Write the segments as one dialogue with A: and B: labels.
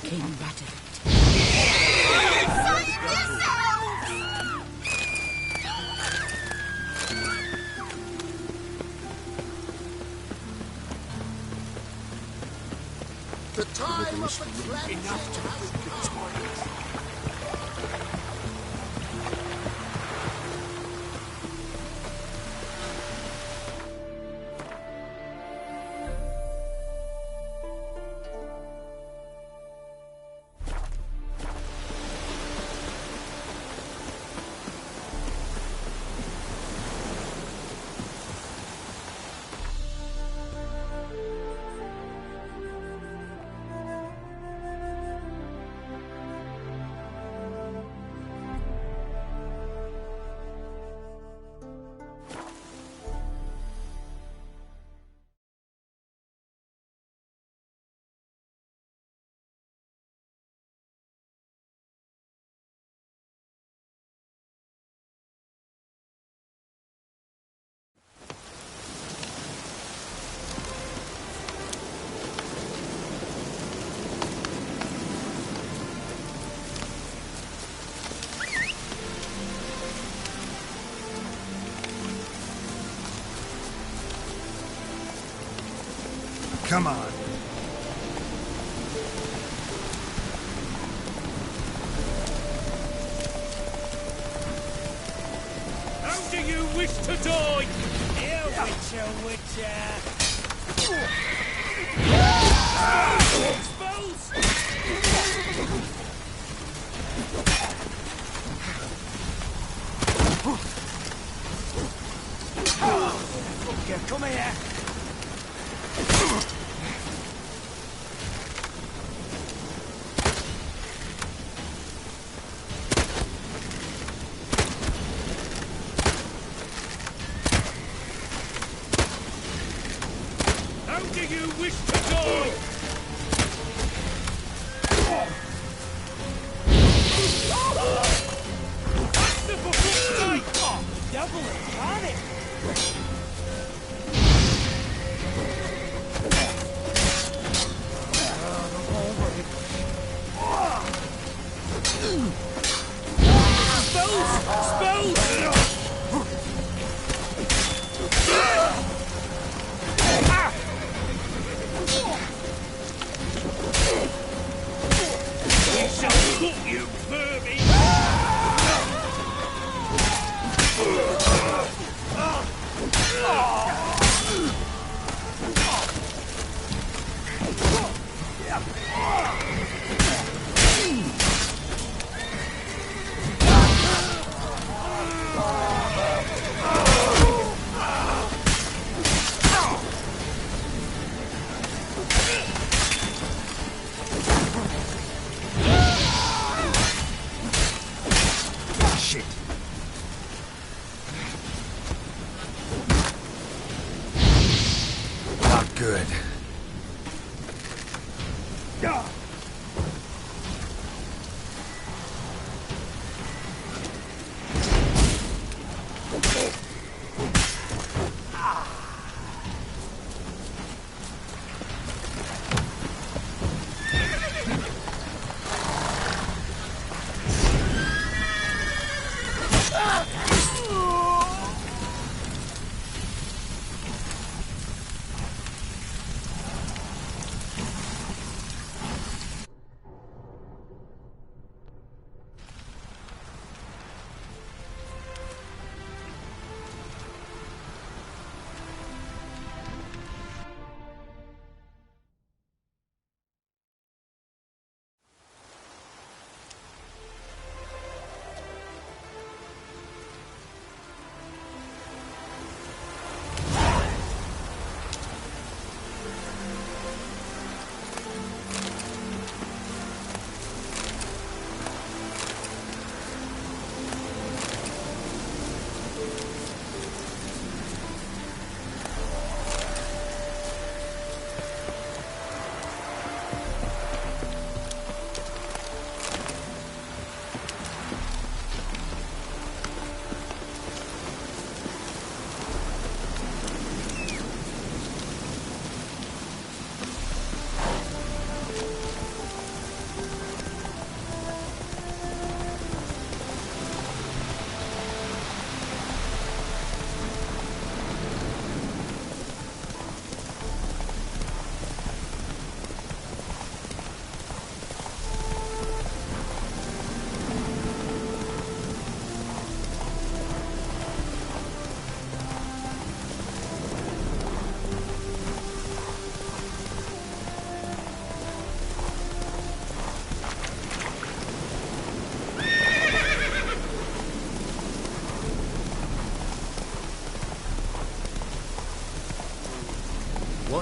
A: King battered it.
B: The time of the cleansing has come.
C: Come on.
D: How do you wish to die? Here, Witcher, Witcher. Expose! Okay, come here. How do you wish to die? Faster for fuck's sake! Oh, double it, can't it? Spells! Spells! We shall gut you, vermin!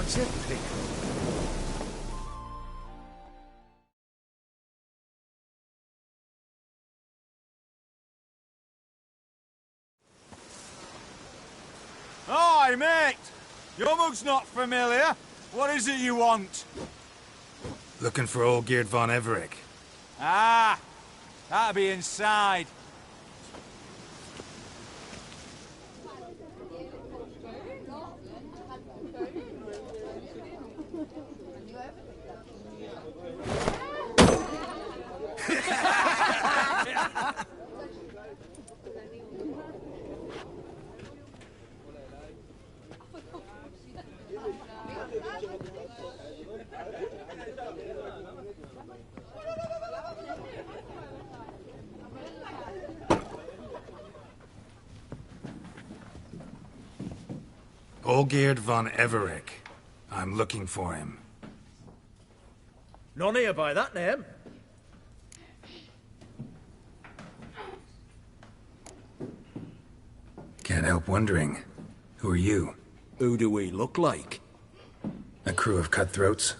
D: That's a pickle.
A: Hi, mate! Your mug's not familiar. What is it you want?
C: Looking for old Geert von Everec.
A: Ah, that'll be inside.
C: Olgierd von Everec. I'm looking for him.
D: None here by that name.
C: Can't help wondering. Who are you?
D: Who do we look like?
C: A crew of cutthroats?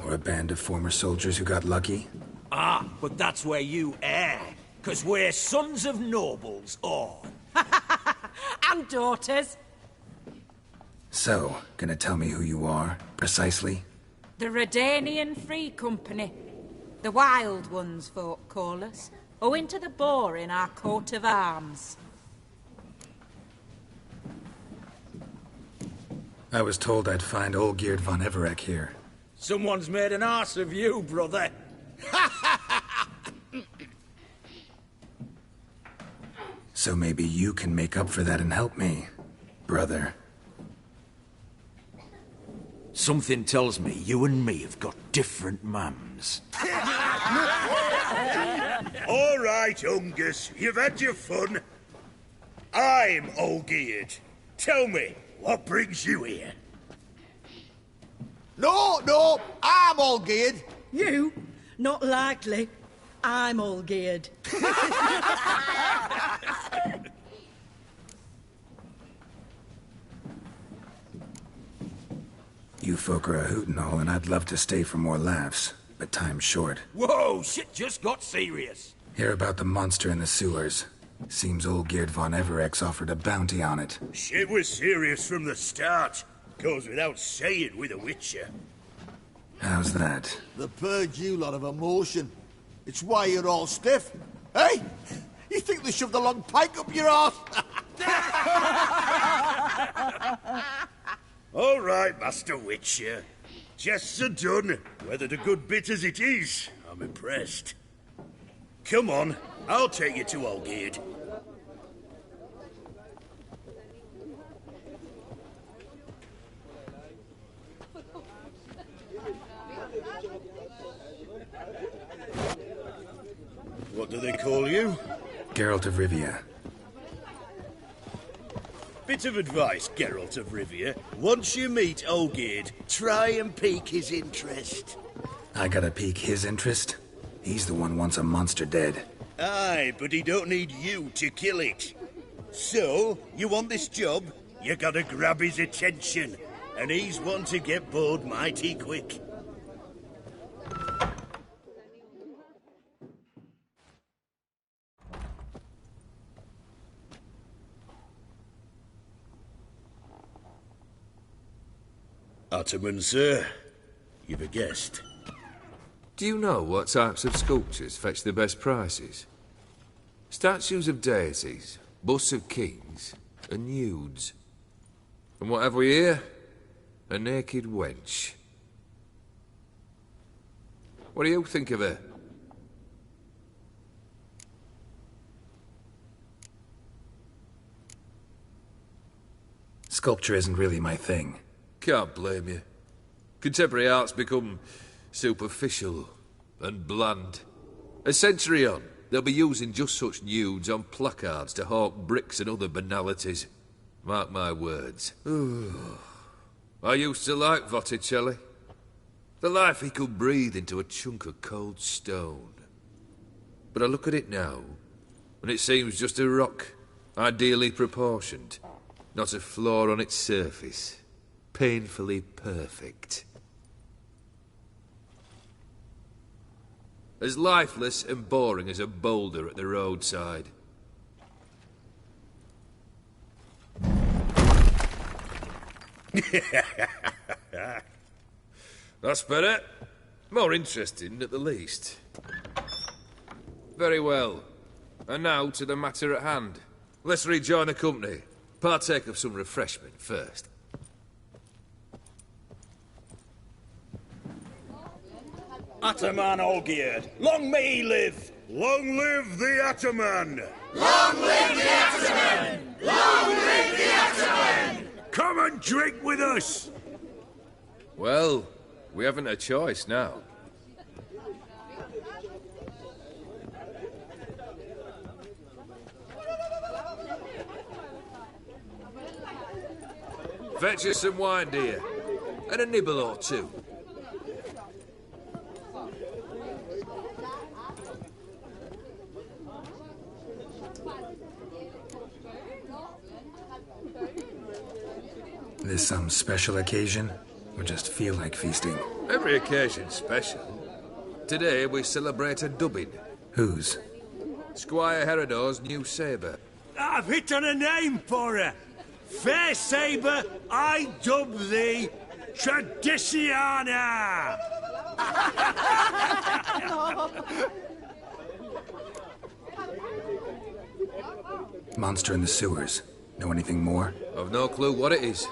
C: Or a band of former soldiers who got lucky?
D: Ah, but that's where you err. 'Cause we're sons of nobles, all.
E: And daughters.
C: So, gonna tell me who you are, precisely?
E: The Redanian Free Company. The Wild Ones, folk call us. Owing to the boar in our coat of arms.
C: I was told I'd find Olgierd von Everec here.
D: Someone's made an arse of you, brother.
C: So maybe you can make up for that and help me, brother.
D: Something tells me you and me have got different mums.
F: All right, Ungus, you've had your fun. I'm Olgierd. Tell me, what brings you here?
B: No, I'm all geared.
G: You? Not likely. I'm all geared.
C: You folk are a hoot and all, and I'd love to stay for more laughs, but time's short.
D: Whoa, shit just got serious.
C: Hear about the monster in the sewers. Seems Olgierd von Everec's offered a bounty on it.
F: Shit was serious from the start. Goes without saying with a Witcher.
C: How's that?
B: The purge you lot of emotion. It's why you're all stiff. Hey? You think they shoved a long pike up your arse?
F: All right, Master Witcher. Jests are done. Whether the good bit as it is, I'm impressed. Come on, I'll take you to Olgierd. What do they call you?
C: Geralt of Rivia.
F: Bit of advice, Geralt of Rivia. Once you meet Olgierd, try and pique his interest.
C: I gotta pique his interest? He's the one wants a monster dead.
F: Aye, but he don't need you to kill it. So, you want this job? You gotta grab his attention. And he's one to get bored mighty quick. Ottoman, sir. You've a guest.
H: Do you know what types of sculptures fetch the best prices? Statues of deities, busts of kings, and nudes. And what have we here? A naked wench. What do you think of her?
C: Sculpture isn't really my thing.
H: Can't blame you. Contemporary art's become superficial and bland. A century on, they'll be using just such nudes on placards to hawk bricks and other banalities. Mark my words. I used to like Botticelli. The life he could breathe into a chunk of cold stone. But I look at it now, and it seems just a rock, ideally proportioned, not a flaw on its surface. painfully perfect. As lifeless and boring as a boulder at the roadside. That's better. More interesting, at the least. Very well. And now to the matter at hand. Let's rejoin the company. Partake of some refreshment first.
F: Ataman Olgierd, long may he live!
I: Long live the Ataman!
J: Long live the Ataman! Long live the Ataman!
I: Come and drink with us!
H: Well, we haven't a choice now. Fetch us some wine, dear. And a nibble or two.
C: This some special occasion? Or just feel like feasting?
H: Every occasion's special. Today we celebrate a dubbing.
C: Whose?
H: Squire Herodor's new sabre.
I: I've hit on a name for her. Fair Sabre, I dub thee Tradiciana!
C: Monster in the sewers. Know anything more?
H: I've no clue what it is.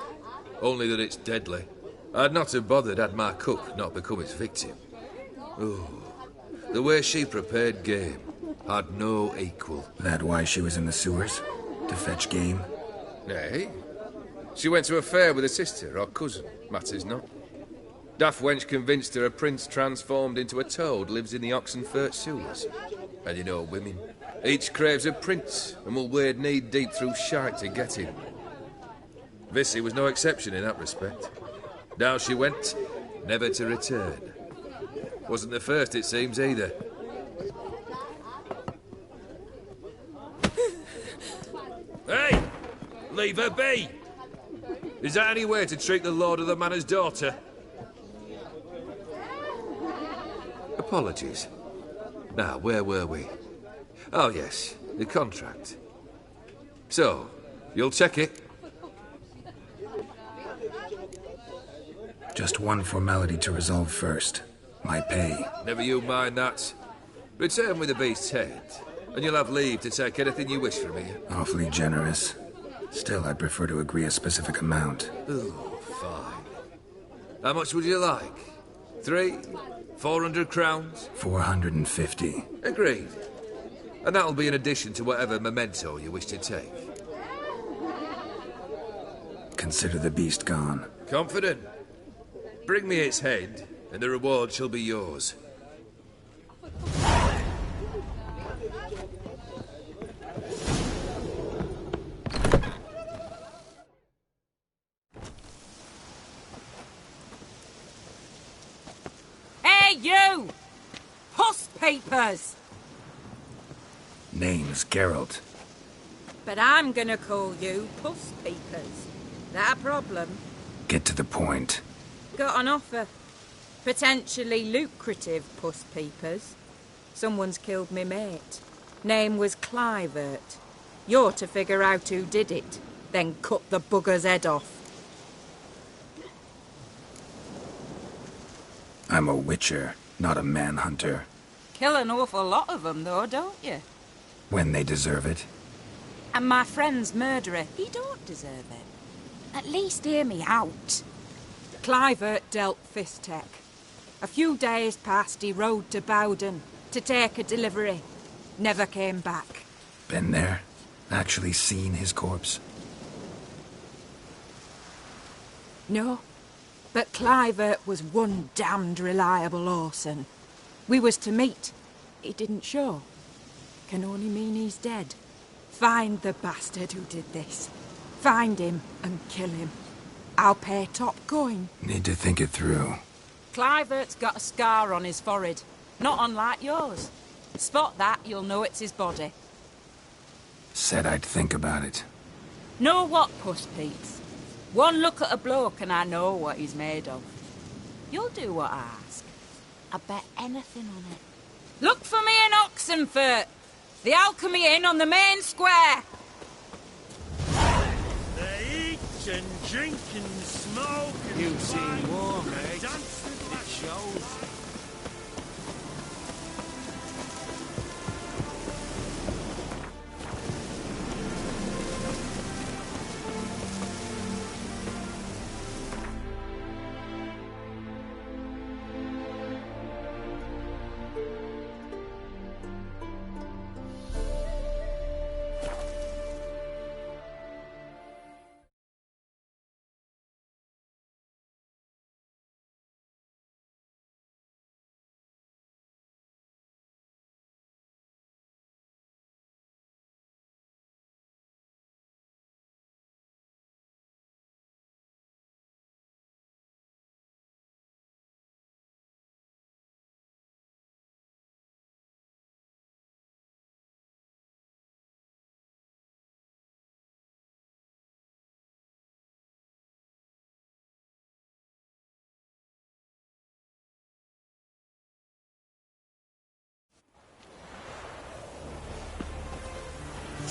H: Only that it's deadly. I'd not have bothered had my cook not become its victim. Oh, the way she prepared game had no equal.
C: That why she was in the sewers? To fetch game?
H: Nay. She went to a fair with a sister or cousin, matters not. Daft wench convinced her a prince transformed into a toad lives in the Oxenfurt sewers. And you know women. Each craves a prince and will wade knee-deep through shite to get him. Vissy was no exception in that respect. Down she went, never to return. Wasn't the first, it seems, either. Hey! Leave her be! Is that any way to treat the lord of the manor's daughter? Apologies. Now, where were we? Oh, yes, the contract. So, you'll check it?
C: Just one formality to resolve first. My pay.
H: Never you mind that. Return with the beast's head, and you'll have leave to take anything you wish from me.
C: Awfully generous. Still, I'd prefer to agree a specific amount.
H: Oh, fine. How much would you like? 400 crowns?
C: 450.
H: Agreed. And that'll be in addition to whatever memento you wish to take.
C: Consider the beast gone.
H: Confident? Bring me its head, and the reward shall be yours.
E: Hey, you! Puss papers!
C: Name's Geralt.
E: But I'm gonna call you Puss Papers. That a problem?
C: Get to the point.
E: Got an offer. Potentially lucrative Puss Papers. Someone's killed me mate. Name was Clivert. You're to figure out who did it, then cut the bugger's head off.
C: I'm a witcher, not a manhunter.
E: Kill an awful lot of them, though, don't you?
C: When they deserve it.
E: And my friend's murderer, he don't deserve it. At least hear me out. Clivert dealt Fistek. A few days past, he rode to Bowden to take a delivery. Never came back.
C: Been there? Actually seen his corpse?
E: No. But Clivert was one damned reliable horseman. We was to meet. He didn't show. Can only mean he's dead. Find the bastard who did this. Find him and kill him. I'll pay top coin.
C: Need to think it through.
E: Clivert's got a scar on his forehead. Not unlike yours. Spot that, you'll know it's his body.
C: Said I'd think about it.
E: Know what, Puss Peeps? One look at a bloke and I know what he's made of. You'll do what I ask. I bet anything on it. Look for me in Oxenfurt! The Alchemy Inn on the main square!
I: They eat and drink and smoke and
D: You've seen war, mate.
I: dance with
D: It shows.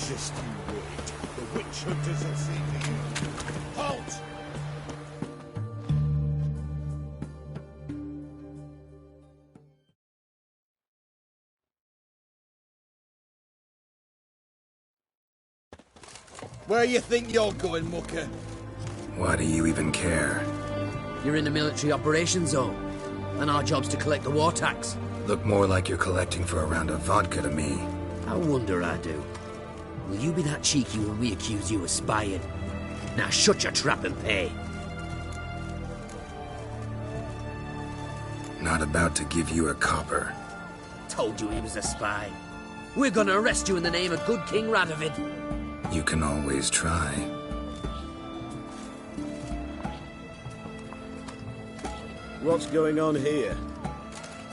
B: Just you wait. The witch hunters will see to you. Halt! Where you think you're going, mucker?
C: Why do you even care?
K: You're in the military operations zone, and our job's to collect the war tax.
C: Look more like you're collecting for a round of vodka to me.
K: I wonder I do. Will you be that cheeky when we accuse you of spying? Now shut your trap and pay.
C: Not about to give you a copper.
K: Told you he was a spy. We're gonna arrest you in the name of good King Radovid.
C: You can always try.
F: What's going on here?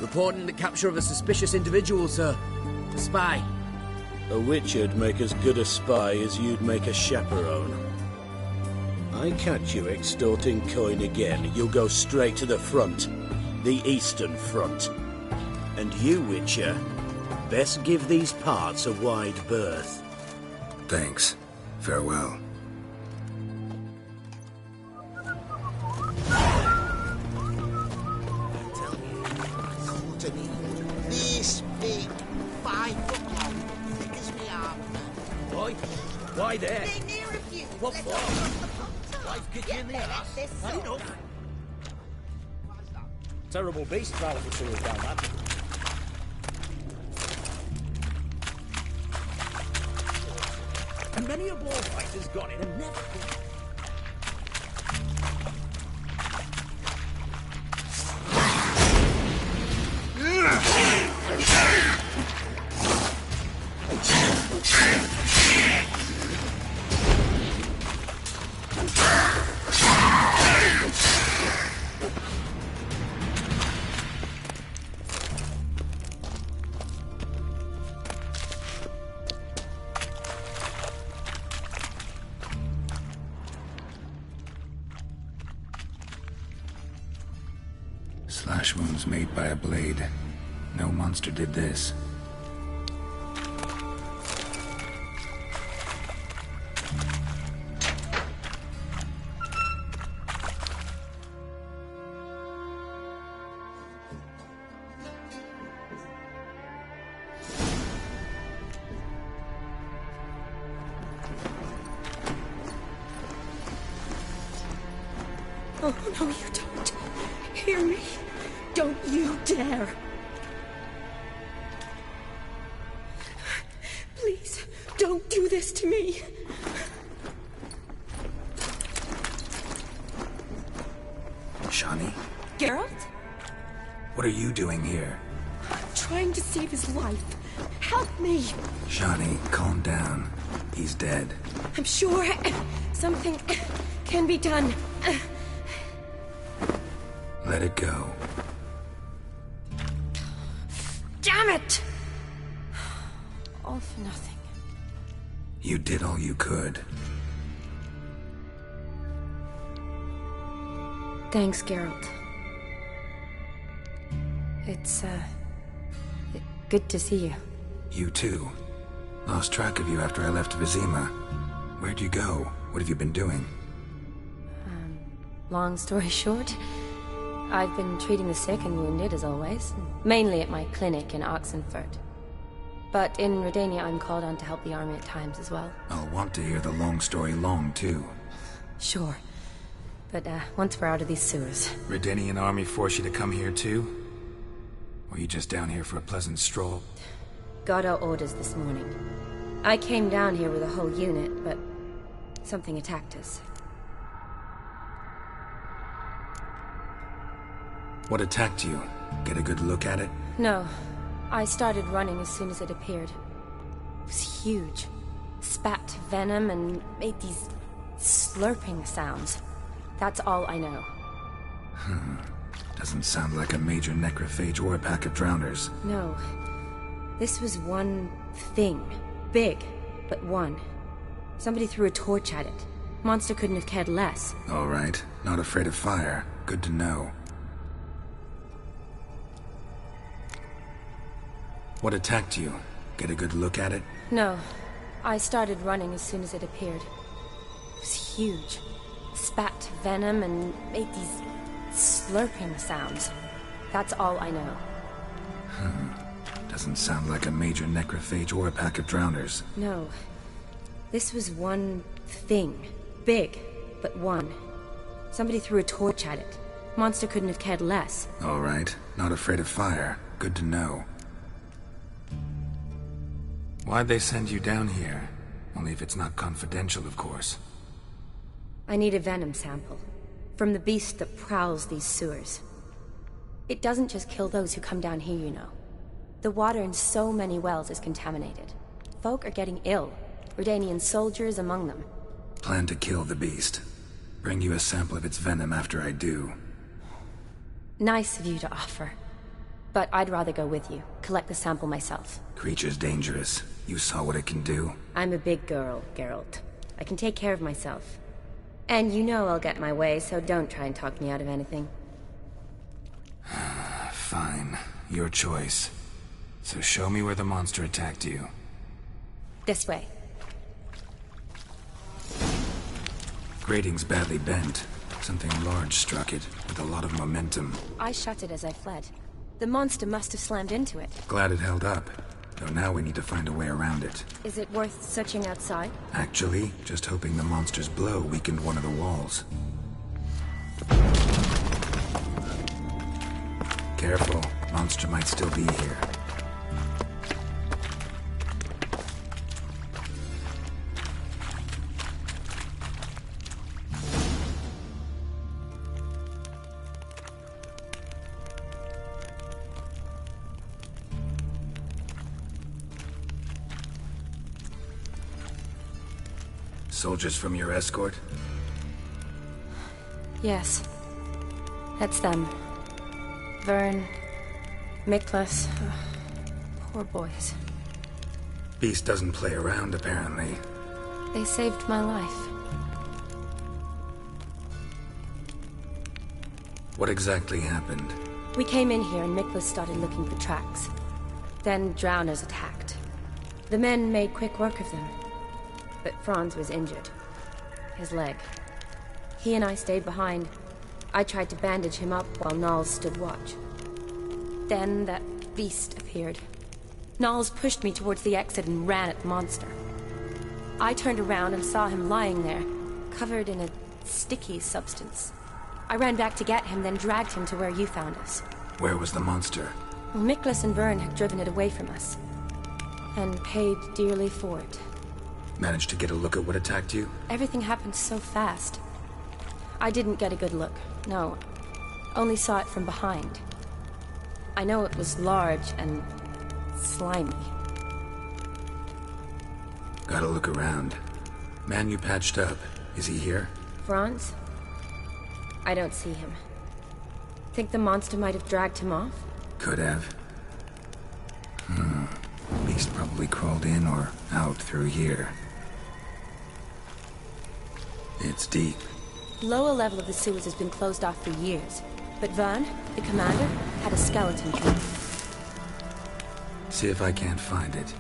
K: Reporting the capture of a suspicious individual, sir. A spy.
F: A witcher'd make as good a spy as you'd make a chaperone. I catch you extorting coin again, you'll go straight to the front. The Eastern Front. And you, Witcher, best give these parts a wide berth.
C: Thanks. Farewell.
B: This big, 5 foot long, thick as me arm.
K: Boy, why there?
J: Near a few.
K: What for? Life kick you in the ass. Had enough. Terrible beast prowling the sewers down that. And many a war fighter's gone in and never been.
C: Slash wounds made by a blade. No monster did this.
G: Oh, no, you don't. Hear me. Don't you dare. Please, don't do this to me.
C: Shani?
G: Geralt?
C: What are you doing here?
G: I'm trying to save his life. Help me.
C: Shani, calm down. He's dead.
G: I'm sure something can be done.
C: Let it go.
G: Damn it! All for nothing.
C: You did all you could.
G: Thanks, Geralt. It's, good to see you.
C: You too. Lost track of you after I left Vizima. Where'd you go? What have you been doing?
G: Long story short, I've been treating the sick and wounded, as always. Mainly at my clinic in Oxenfurt. But in Redania, I'm called on to help the army at times as well.
C: I'll want to hear the long story long, too.
G: Sure. But, once we're out of these sewers...
C: Redanian army force you to come here, too? Or you just down here for a pleasant stroll?
G: Got our orders this morning. I came down here with a whole unit, but... something attacked us.
C: What attacked you? Get a good look at it?
G: No. I started running as soon as it appeared. It was huge. Spat venom and made these slurping sounds. That's all I know.
C: Doesn't sound like a major necrophage or a pack of drowners.
G: No. This was one thing. Big, but one. Somebody threw a torch at it. Monster couldn't have cared less.
C: All right. Not afraid of fire. Good to know. What attacked you? Get a good look at it?
G: No. I started running as soon as it appeared. It was huge. Spat venom and made these slurping sounds. That's all I know.
C: Doesn't sound like a major necrophage or a pack of drowners.
G: No. This was one thing. Big, but one. Somebody threw a torch at it. Monster couldn't have cared less.
C: All right. Not afraid of fire. Good to know. Why'd they send you down here? Only if it's not confidential, of course.
G: I need a venom sample. From the beast that prowls these sewers. It doesn't just kill those who come down here, you know. The water in so many wells is contaminated. Folk are getting ill. Redanian soldiers among them.
C: Plan to kill the beast. Bring you a sample of its venom after I do.
G: Nice of you to offer. But I'd rather go with you. Collect the sample myself.
C: Creature's dangerous. You saw what it can do.
G: I'm a big girl, Geralt. I can take care of myself. And you know I'll get my way, so don't try and talk me out of anything.
C: Fine. Your choice. So show me where the monster attacked you.
G: This way.
C: Grating's badly bent. Something large struck it, with a lot of momentum.
G: I shut it as I fled. The monster must have slammed into it.
C: Glad it held up. Though now we need to find a way around it.
G: Is it worth searching outside?
C: Actually, just hoping the monster's blow weakened one of the walls. Careful. Monster might still be here. Soldiers from your escort?
G: Yes. That's them. Vern, Miklas. Poor boys.
C: Beast doesn't play around, apparently.
G: They saved my life.
C: What exactly happened?
G: We came in here and Miklas started looking for tracks. Then drowners attacked. The men made quick work of them. But Franz was injured. His leg. He and I stayed behind. I tried to bandage him up while Nals stood watch. Then that beast appeared. Nals pushed me towards the exit and ran at the monster. I turned around and saw him lying there, covered in a sticky substance. I ran back to get him, then dragged him to where you found us.
C: Where was the monster?
G: Well, Miklas and Vern had driven it away from us. And paid dearly for it.
C: Managed to get a look at what attacked you?
G: Everything happened so fast. I didn't get a good look, no. Only saw it from behind. I know it was large and slimy.
C: Gotta look around. Man you patched up, is he here?
G: Franz? I don't see him. Think the monster might have dragged him off?
C: Could have. Beast probably crawled in or out through here. It's deep.
G: Lower level of the sewers has been closed off for years, but Vern, the commander, had a skeleton key.
C: See if I can't find it.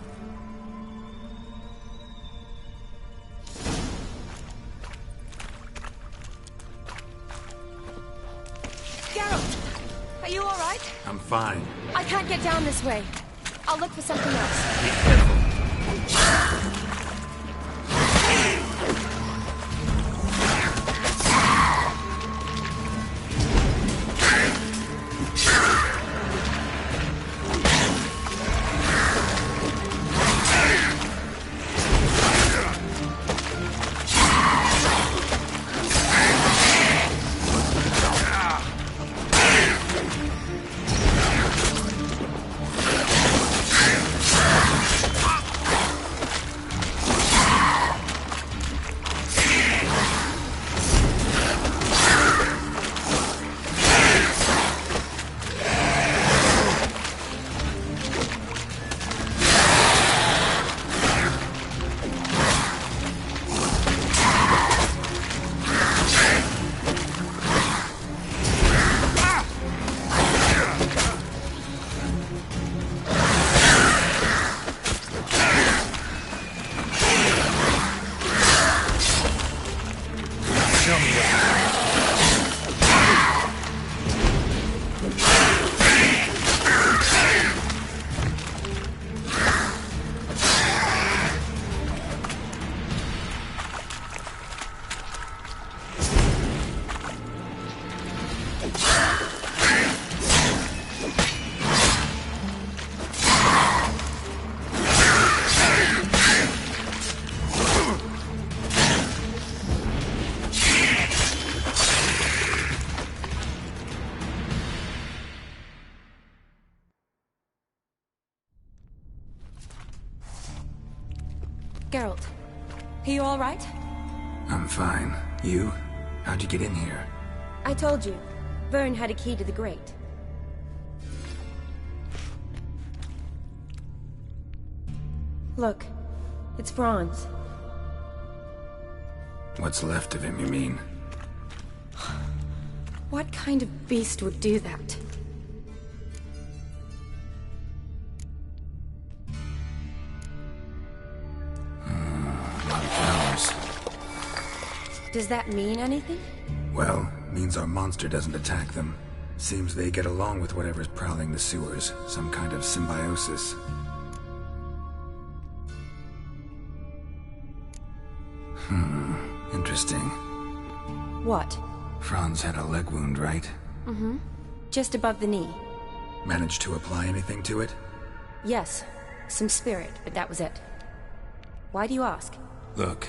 G: Geralt! Are you alright?
C: I'm fine.
G: I can't get down this way. I'll look for something else.
C: Be careful.
G: Geralt, are you alright?
C: I'm fine. You? How'd you get in here?
G: I told you. Vern had a key to the grate. Look, it's Franz.
C: What's left of him, you mean?
G: What kind of beast would do that? Does that mean anything?
C: Well, means our monster doesn't attack them. Seems they get along with whatever's prowling the sewers. Some kind of symbiosis. Interesting.
G: What?
C: Franz had a leg wound, right?
G: Mm-hmm. Just above the knee.
C: Managed to apply anything to it?
G: Yes. Some spirit, but that was it. Why do you ask?
C: Look,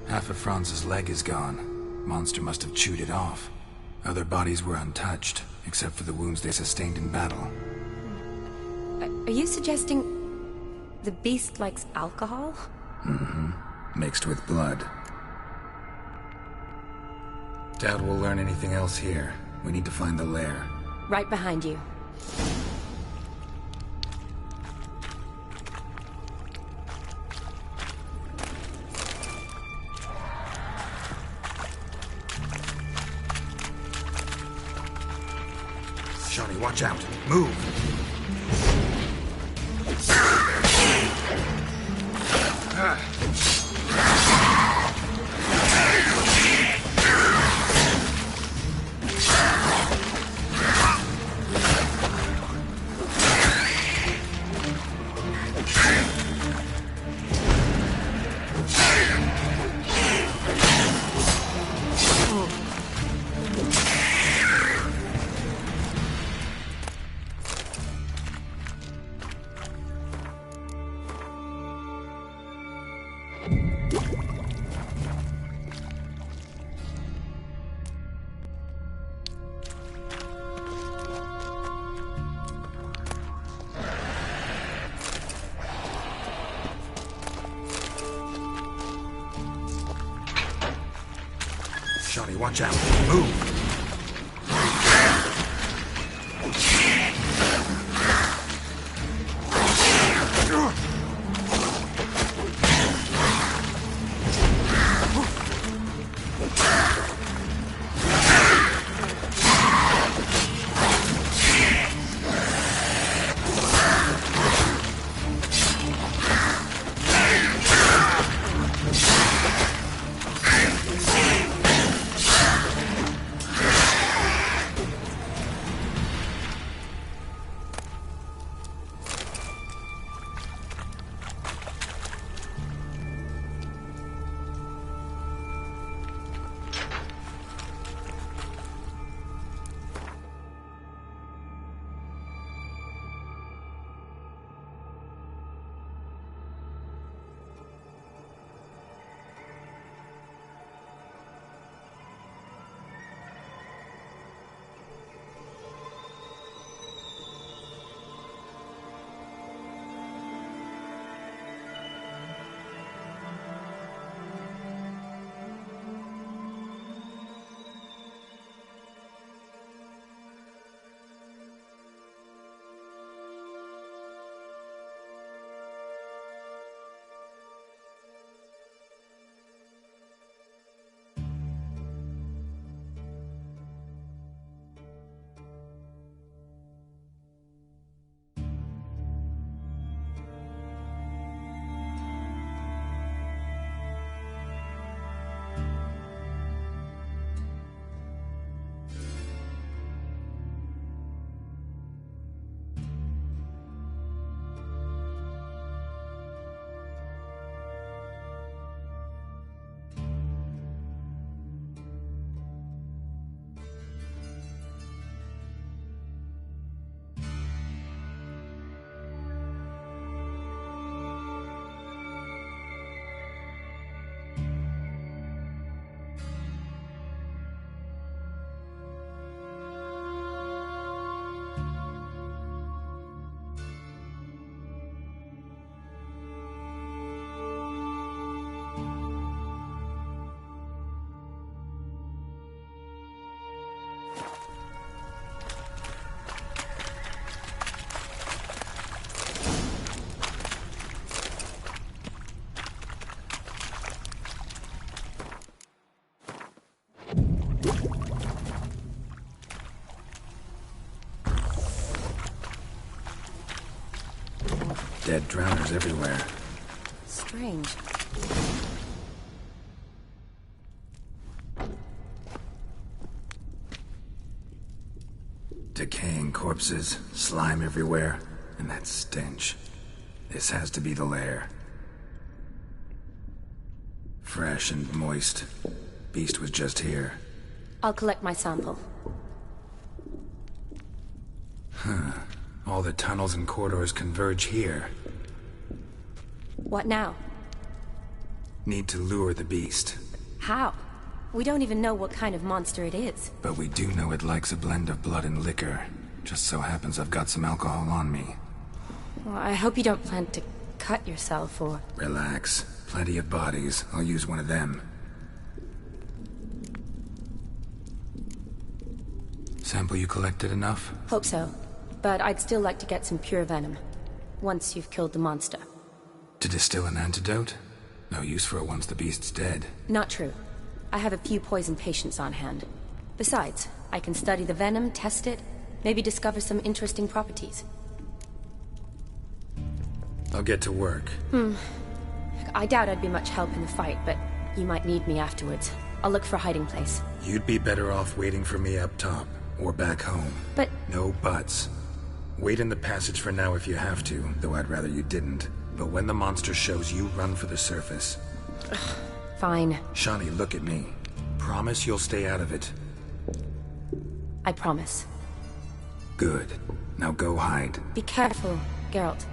C: half of Franz's leg is gone. Monster must have chewed it off. Other bodies were untouched, except for the wounds they sustained in battle.
G: Are you suggesting the beast likes alcohol?
C: Mm-hmm. Mixed with blood. Doubt we'll learn anything else here. We need to find the lair.
G: Right behind you.
C: Shawnee, watch out. Move! Shawnee, watch out. Move! Dead drowners everywhere.
G: Strange.
C: Decaying corpses, slime everywhere, and that stench. This has to be the lair. Fresh and moist. Beast was just here.
G: I'll collect my sample.
C: All the tunnels and corridors converge here.
G: What now?
C: Need to lure the beast.
G: How? We don't even know what kind of monster it is.
C: But we do know it likes a blend of blood and liquor. Just so happens I've got some alcohol on me.
G: Well, I hope you don't plan to cut yourself or...
C: Relax. Plenty of bodies. I'll use one of them. Sample you collected enough?
G: Hope so. But I'd still like to get some pure venom. Once you've killed the monster.
C: To distill an antidote? No use for it once the beast's dead.
G: Not true. I have a few poison patients on hand. Besides, I can study the venom, test it, maybe discover some interesting properties.
C: I'll get to work.
G: I doubt I'd be much help in the fight, but you might need me afterwards. I'll look for a hiding place.
C: You'd be better off waiting for me up top, or back home.
G: But...
C: No buts. Wait in the passage for now if you have to, though I'd rather you didn't. But when the monster shows, you run for the surface.
G: Fine.
C: Shawnee, look at me. Promise you'll stay out of it.
G: I promise.
C: Good. Now go hide.
G: Be careful, Geralt.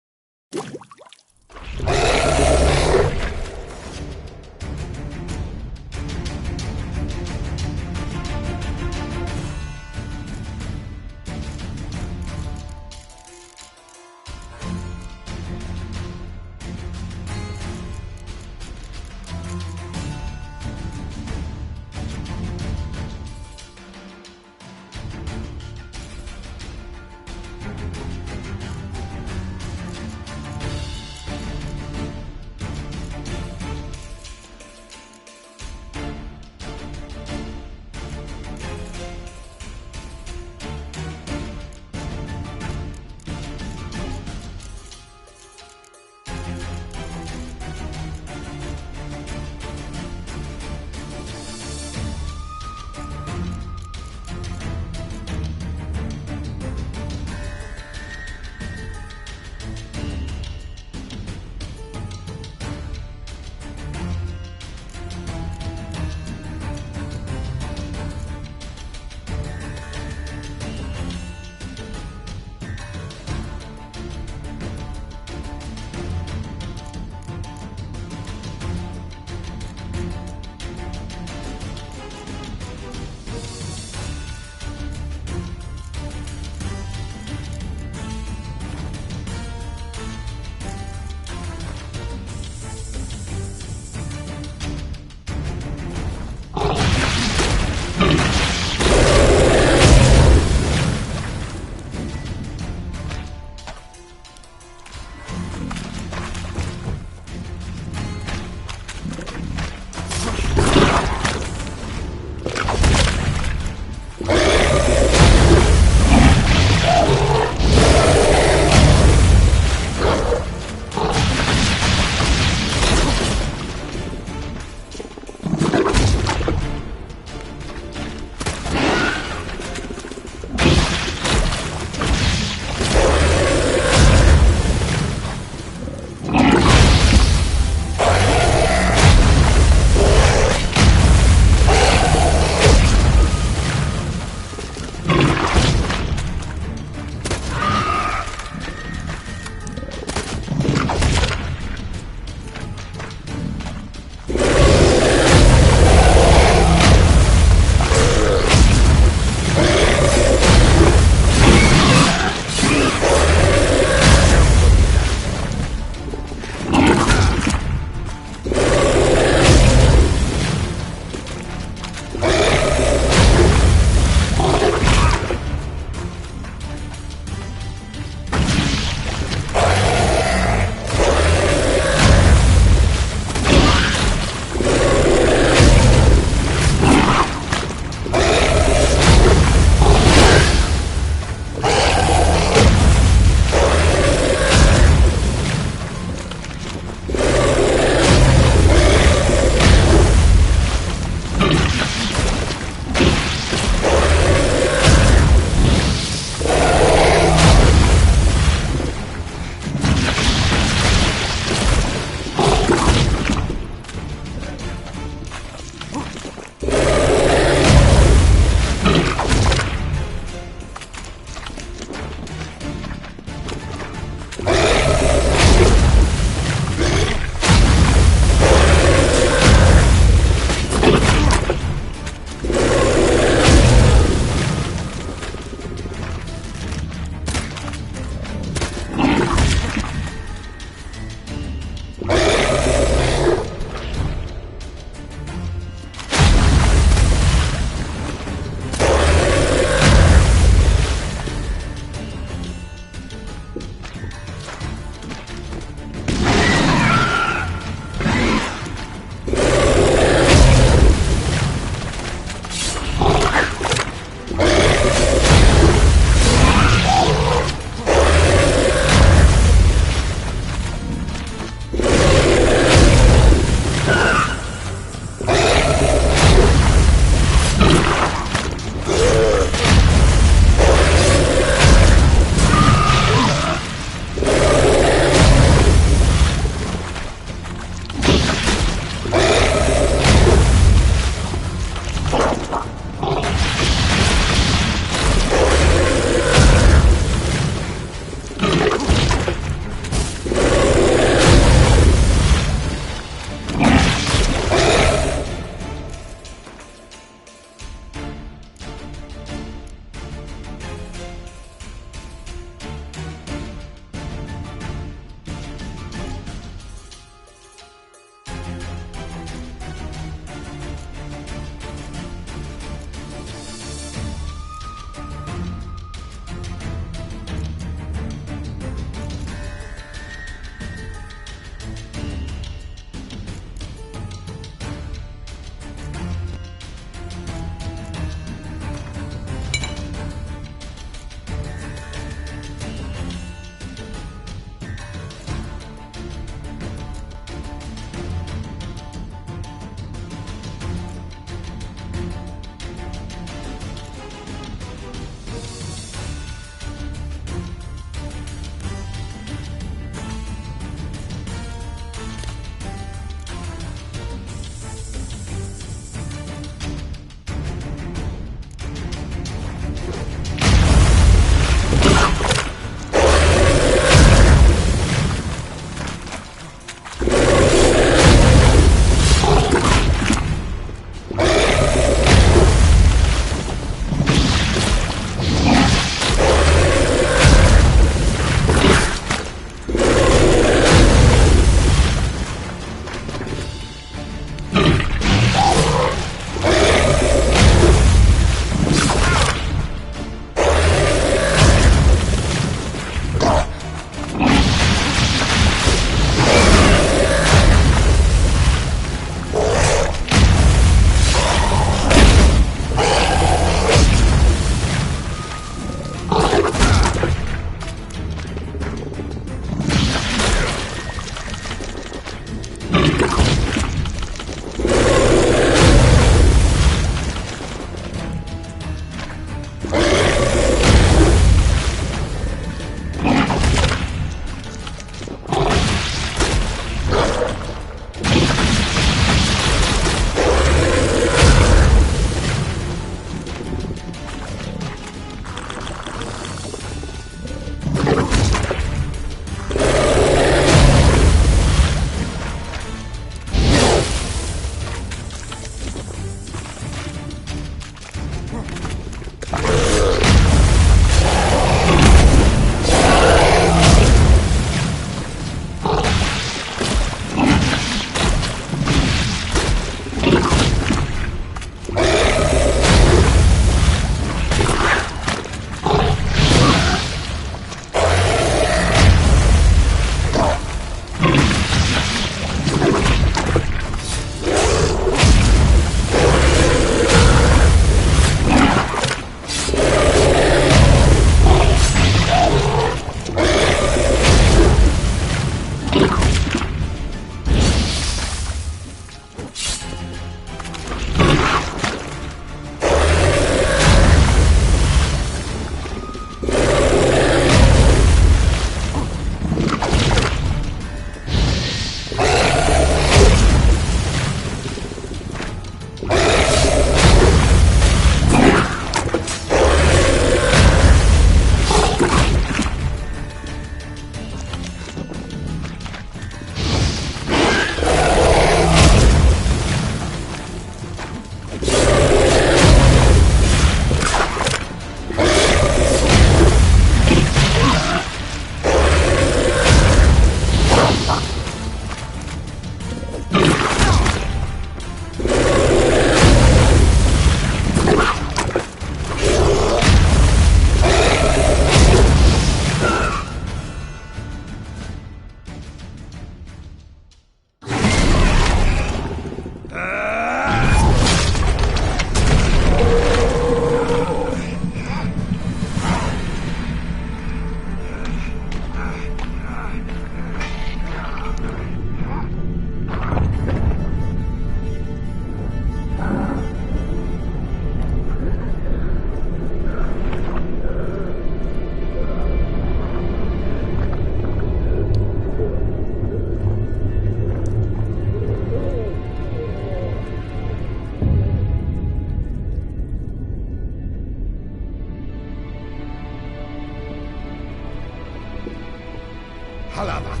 I: Halavath.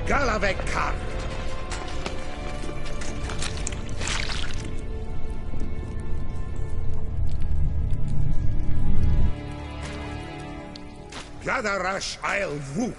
I: Galavekar. Gadarash I'll Woot.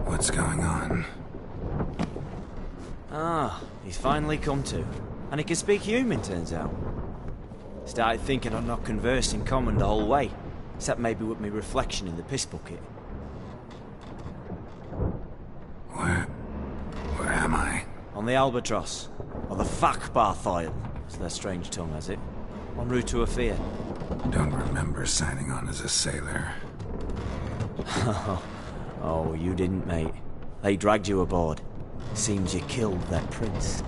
C: What's going on?
L: Ah, he's finally come to. And he can speak human, turns out. Started thinking I'd not conversed in common the whole way, except maybe with me reflection in the piss bucket.
C: Where am I?
L: On the Albatross, or the Fakbarth Isle, as their strange tongue has it. En route to Afir.
C: Don't remember signing on as a sailor.
L: Oh, you didn't, mate. They dragged you aboard. Seems you killed their prince.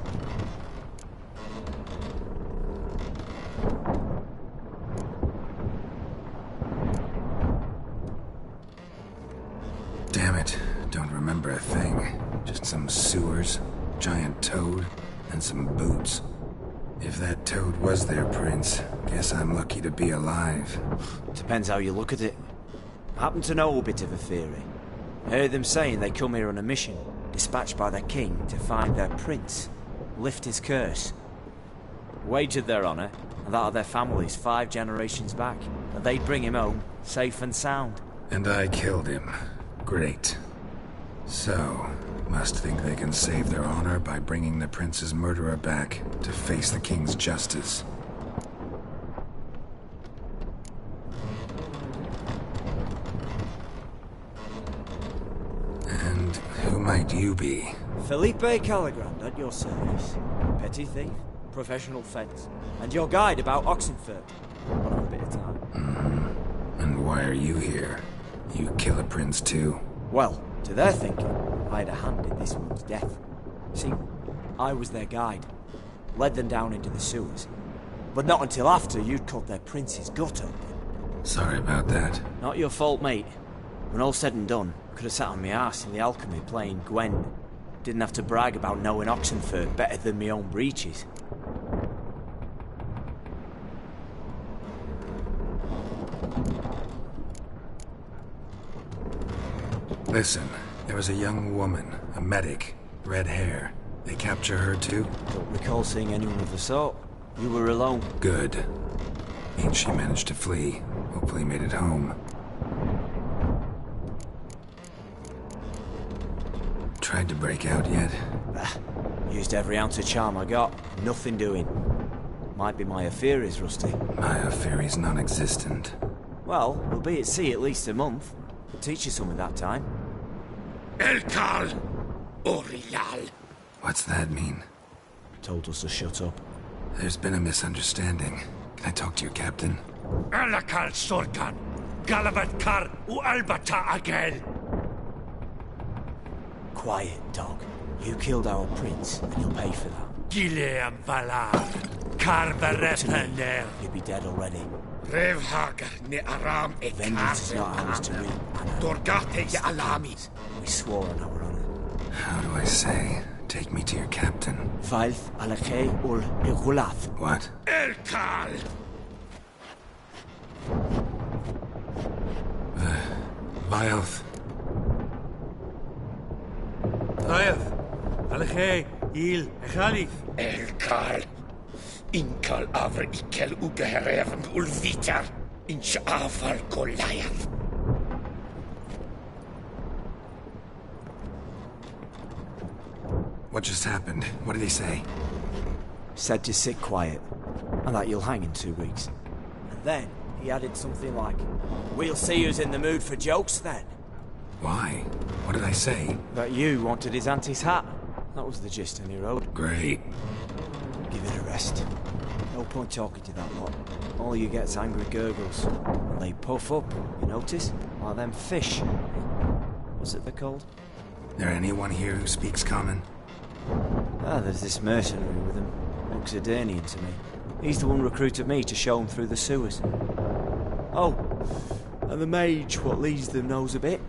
C: Damn it, don't remember a thing. Just some sewers, giant toad, and some boots. If that toad was their prince, guess I'm lucky to be alive.
L: Depends how you look at it. I happen to know a bit of a theory. I heard them saying they come here on a mission, dispatched by their king to find their prince, lift his curse. Wagered their honour, and that of their families 5 generations back, that they'd bring him home, safe and sound.
C: And I killed him. Great. So, must think they can save their honor by bringing the prince's murderer back to face the king's justice. And who might you be?
L: Felipe Caligrand at your service. Petty thief, professional fence, and your guide about Oxenfurt. One of a bit of time.
C: And why are you here? You kill a prince too?
L: Well, to their thinking, I had a hand in this one's death. See, I was their guide. Led them down into the sewers. But not until after you'd cut their prince's gut open.
C: Sorry about that.
L: Not your fault, mate. When all said and done, I could have sat on my arse in the alchemy playing Gwen. Didn't have to brag about knowing Oxenfurt better than my own breeches.
C: Listen, there was a young woman, a medic, red hair. They capture her too?
L: Don't recall seeing anyone of the sort. You were alone.
C: Good. Means she managed to flee. Hopefully made it home. Tried to break out yet?
L: Used every ounce of charm I got. Nothing doing. Might be my affair is rusty.
C: My affair is non-existent.
L: Well, we'll be at sea at least a month. Could teach you something that time.
I: Elkal Orial.
C: What's that mean?
L: Told us to shut up.
C: There's been a misunderstanding. Can I talk to your captain?
I: Alakal Sorkan. Galavat Kar U Albata Agel.
L: Quiet, dog. You killed our prince, and you'll pay for that.
I: Gileam Valar. Karvarepaner.
L: You'd be dead already.
I: Revhaga ne Aram e
L: Vengeance is not ours to reap.
I: Dorgate ye Alamis.
L: We swore on our honor.
C: How do I say? Take me to your captain.
L: Failth alakhe ul igulath.
C: What?
I: Elkal!
C: Vilth.
A: Vilth. Alakhe, Il, Echalif.
I: Elkal. Inkal Avre Ikel Ugehereven Ulvitar. Inch Afal Goliath.
C: What just happened? What did he say?
L: Said to sit quiet, and that you'll hang in 2 weeks. And then he added something like, "We'll see who's in the mood for jokes then."
C: Why? What did I say?
L: That you wanted his auntie's hat. That was the gist, and he wrote.
C: Great.
L: Give it a rest. No point talking to that lot. All you get's angry gurgles. And they puff up, you notice? Like them fish. What's it they're called?
C: There anyone here who speaks common?
L: Ah, there's this mercenary with him. Looks Edirnian to me. He's the one recruited me to show him through the sewers. Oh, and the mage what leads them knows a bit.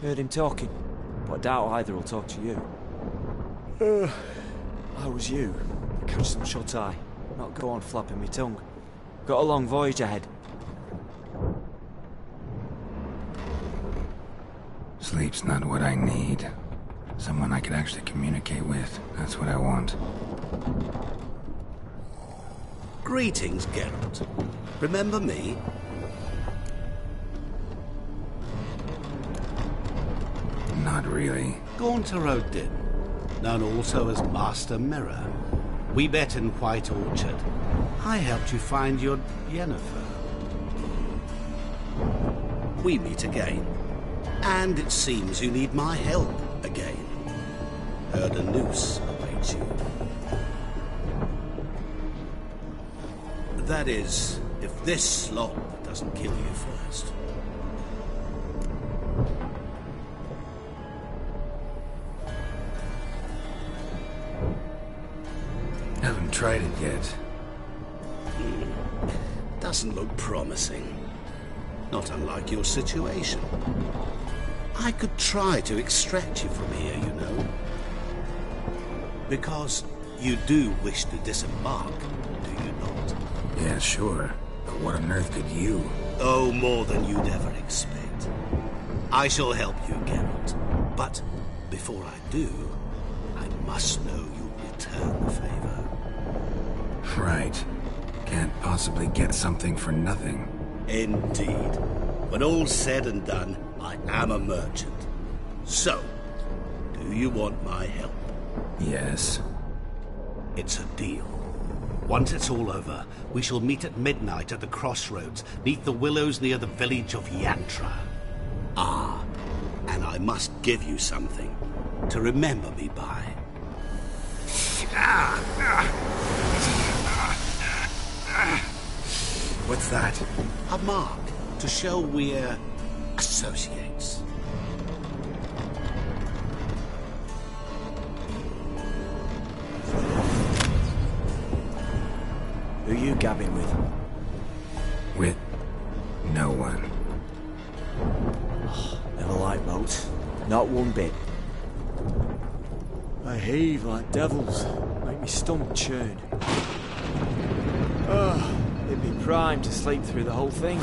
L: Heard him talking, but I doubt either will talk to you. How was you? Catch some shut-eye. Not go on flapping me tongue. Got a long voyage ahead.
C: Sleep's not what I need. Someone I could actually communicate with. That's what I want.
M: Greetings, Geralt. Remember me?
C: Not really.
M: Gaunter Odin, known also as Master Mirror. We met in White Orchard. I helped you find your Yennefer. We meet again. And it seems you need my help again. Heard a noose awaits you. That is, if this slop doesn't kill you first.
C: Haven't tried it yet.
M: Doesn't look promising. Not unlike your situation. I could try to extract you from here, you know. Because you do wish to disembark, do you not?
C: Yeah, sure. But what on earth could you?
M: Oh, more than you'd ever expect. I shall help you, Geralt. But before I do, I must know you'll return the favor.
C: Right. Can't possibly get something for nothing.
M: Indeed. When all's said and done, I am a merchant. So, do you want my help?
C: Yes.
M: It's a deal. Once it's all over, we shall meet at midnight at the crossroads, neath the willows near the village of Yantra. Ah, and I must give you something to remember me by.
C: What's that?
M: A mark to show we're associates.
L: Who you gabbing with?
C: With no one.
L: Never liked boats. Not one bit. I heave like devils. Make me stomach churn. It'd be prime to sleep through the whole thing.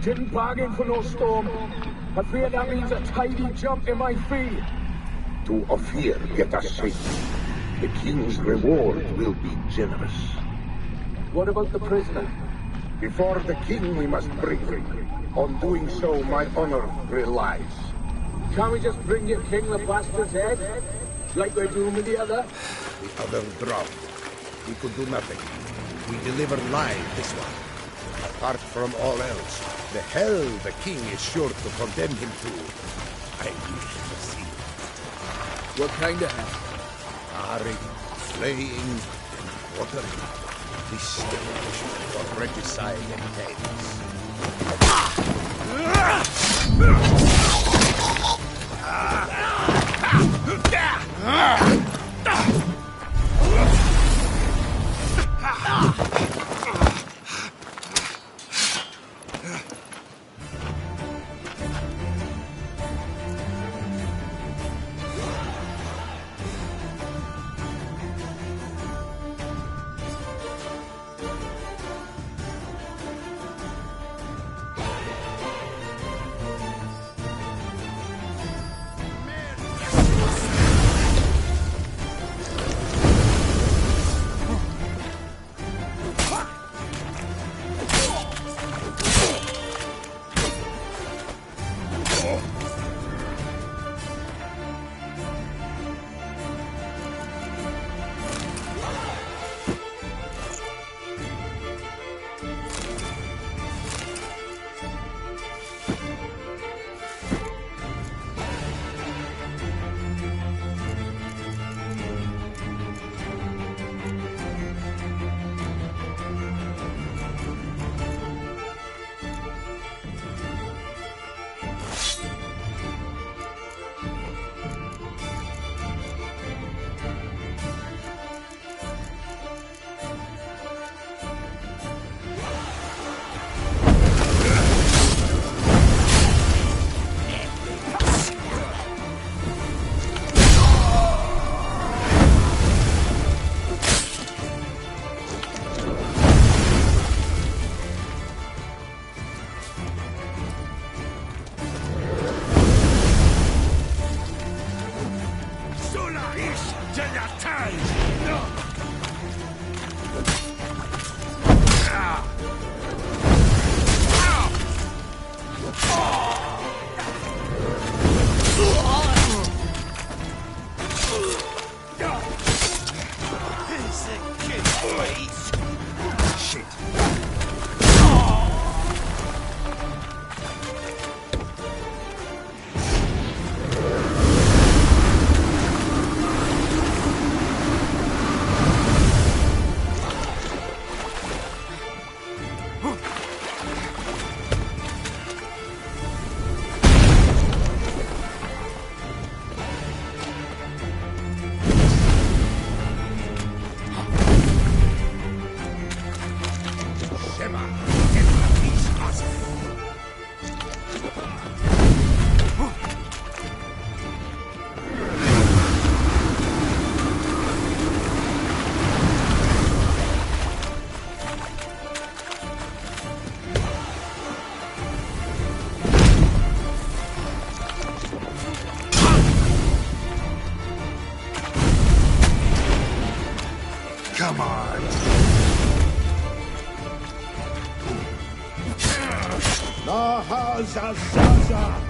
N: Didn't bargain for no storm. I fear that means a tidy jump in my fee.
O: To Ophir, get us safe. The king's reward will be generous.
N: What about the prisoner?
O: Before the king we must bring him. On doing so, my honor relies.
N: Can't we just bring your king the bastard's head? Like we're doing with the other?
O: The other drowned. We could do nothing. We delivered live this one. Apart from all else, the hell the king is sure to condemn him to, I wish to see.
N: What kind of hell?
O: Harring, flaying, and quartering. This stipulation for regicide Tiamat! Nahazazaza!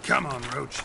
C: Come on, Roach.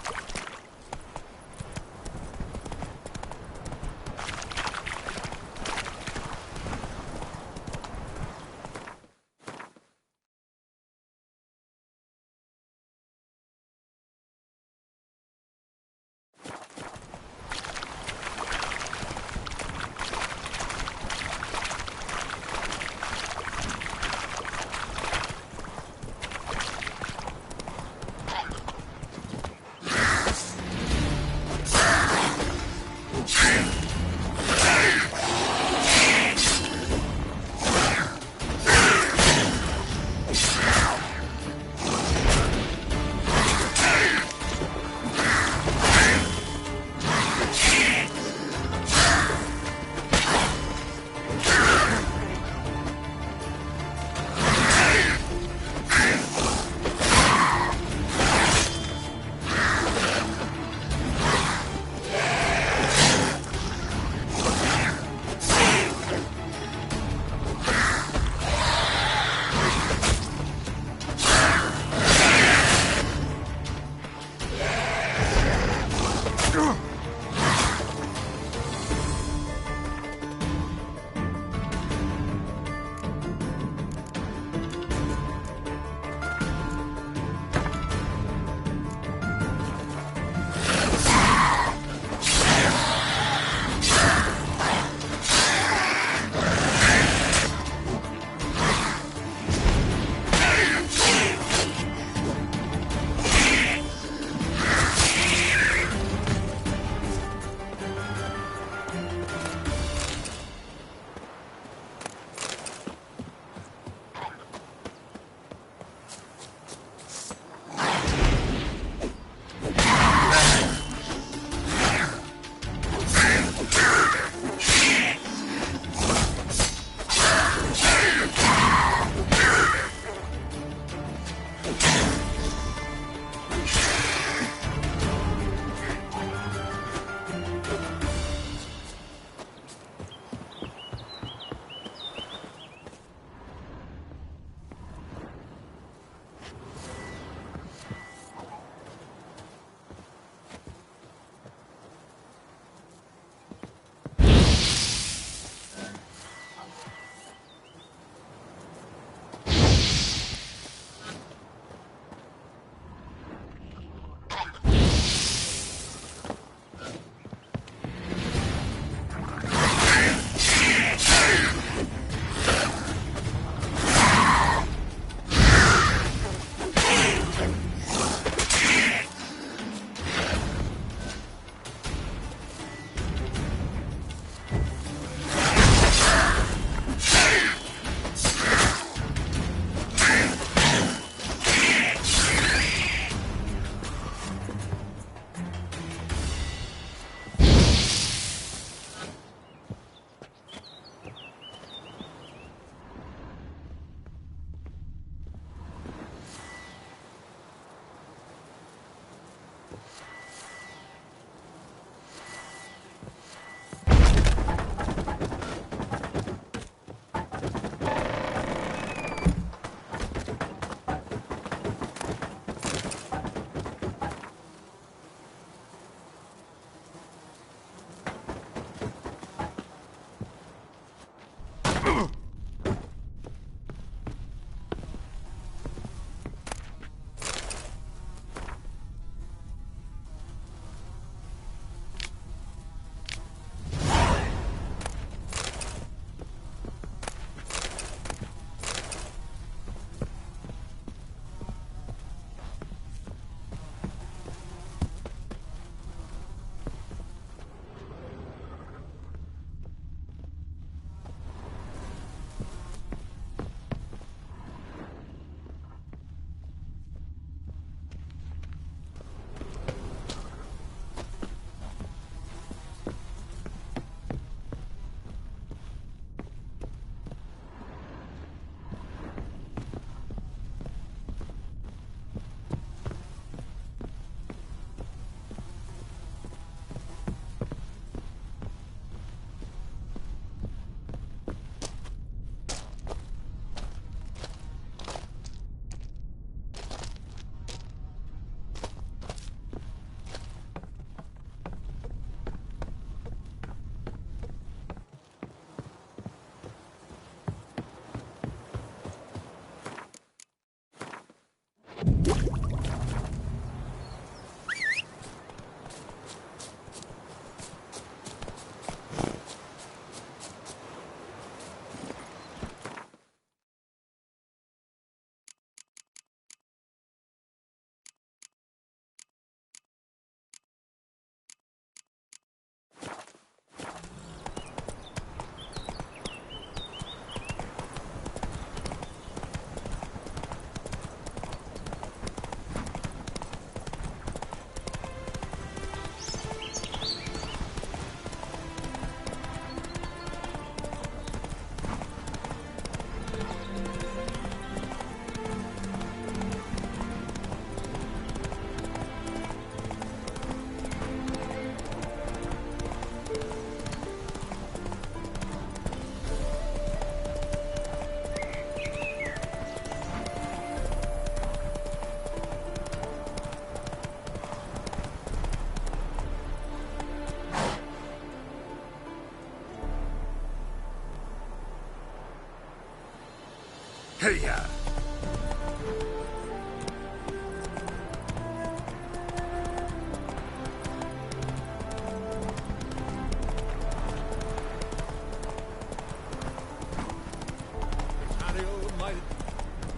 O: Hey-ya!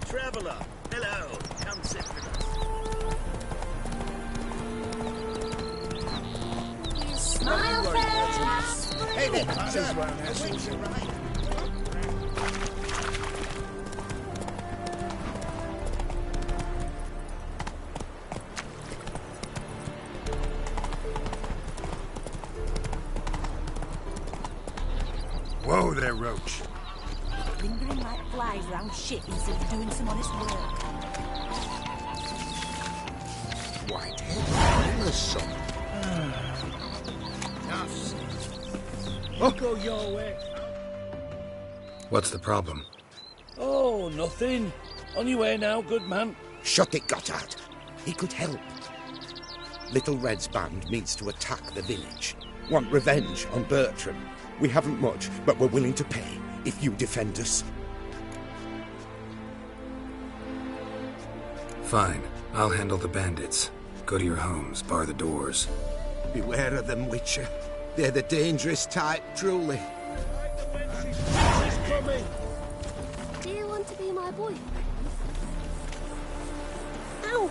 F: Traveler, hello. Come sit with us.
J: Smile fast.
O: Hey there, sir. Wait, you're right. Whoa there, Roach.
J: Lingering like flies around shit instead of doing some honest work.
O: Whitehead, the sun.
I: You go your way.
C: What's the problem?
I: Oh, nothing. On your way now, good man.
O: Shut it, Gotthard. He could help. Little Red's band means to attack the village. Want revenge on Bertram. We haven't much, but we're willing to pay if you defend us.
C: Fine. I'll handle the bandits. Go to your homes, bar the doors.
O: Beware of them, Witcher. They're the dangerous type, truly.
I: She's coming.
J: Do you want to be my boyfriend? Ow!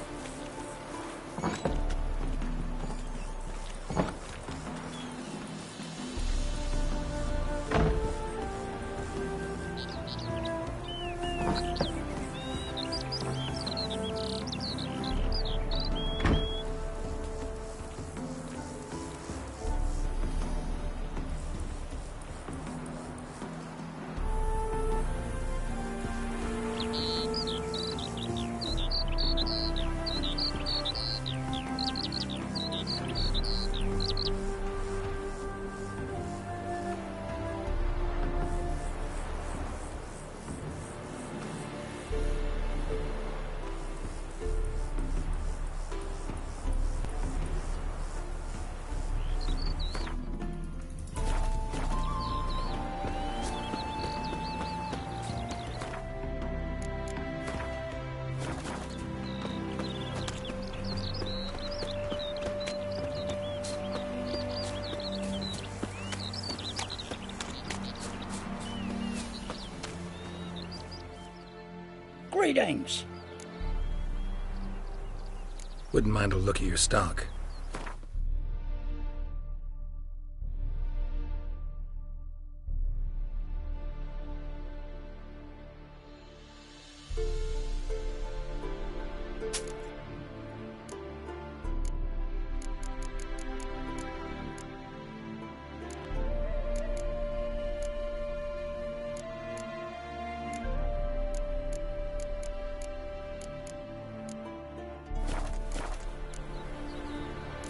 I: Greetings.
C: Wouldn't mind a look at your stock.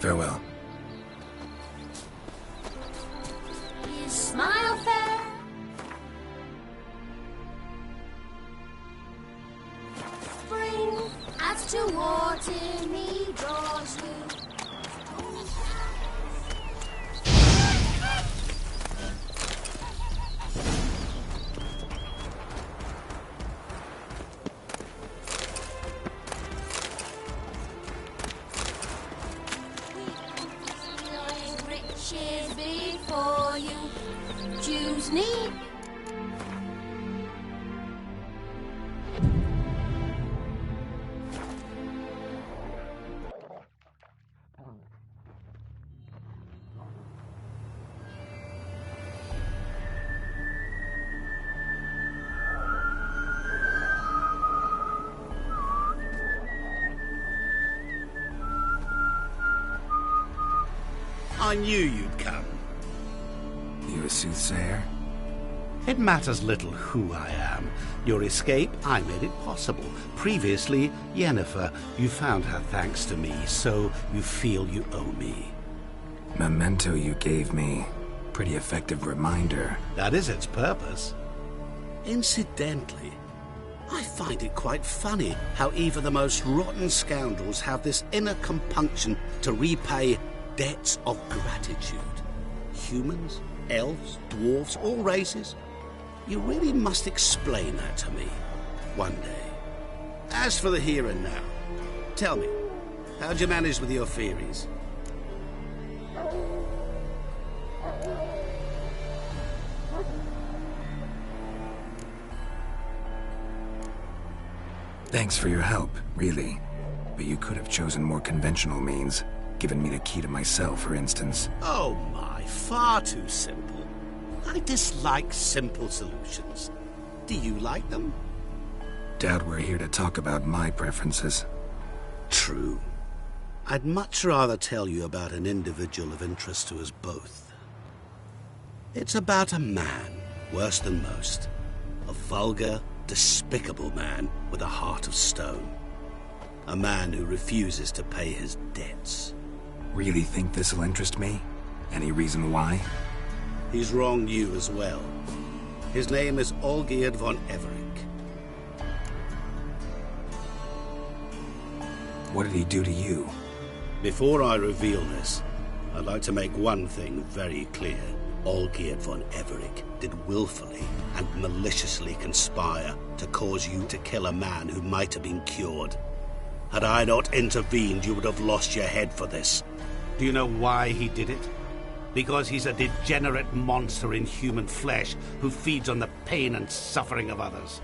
C: Farewell.
J: Smile fair. Spring as towards me draws you. Riches before you choose me.
M: I knew you'd come.
C: You a soothsayer?
M: It matters little who I am. Your escape, I made it possible. Previously, Yennefer, you found her thanks to me, so you feel you owe me.
C: Memento you gave me. Pretty effective reminder.
M: That is its purpose. Incidentally, I find it quite funny how even the most rotten scoundrels have this inner compunction to repay debts of gratitude. Humans, elves, dwarves, all races. You really must explain that to me. One day. As for the here and now, tell me, how'd you manage with your theories?
C: Thanks for your help, really. But you could have chosen more conventional means. Given me the key to my cell, for instance.
M: Oh my, far too simple. I dislike simple solutions. Do you like them?
C: Doubt we're here to talk about my preferences.
M: True. I'd much rather tell you about an individual of interest to us both. It's about a man, worse than most. A vulgar, despicable man with a heart of stone. A man who refuses to pay his debts.
C: Really think this'll interest me? Any reason why?
M: He's wronged you as well. His name is Olgierd von Everick.
C: What did he do to you?
M: Before I reveal this, I'd like to make one thing very clear. Olgierd von Everick did willfully and maliciously conspire to cause you to kill a man who might have been cured. Had I not intervened, you would have lost your head for this. Do you know why he did it? Because he's a degenerate monster in human flesh who feeds on the pain and suffering of others.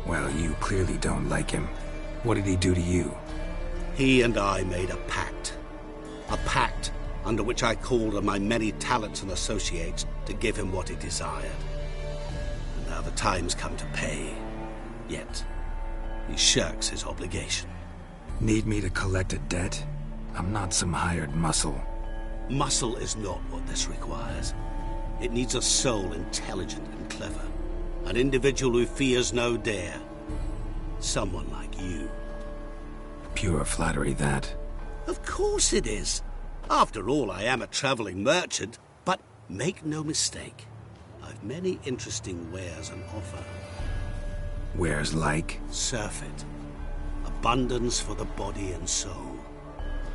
C: Well, you clearly don't like him. What did he do to you?
M: He and I made a pact. A pact under which I called on my many talents and associates to give him what he desired. And now the time's come to pay. Yet, he shirks his obligation.
C: Need me to collect a debt? I'm not some hired muscle.
M: Muscle is not what this requires. It needs a soul intelligent and clever. An individual who fears no dare. Someone like you.
C: Pure flattery, that.
M: Of course it is. After all, I am a traveling merchant. But make no mistake, I've many interesting wares on offer.
C: Wares like?
M: Surfeit. Abundance for the body and soul.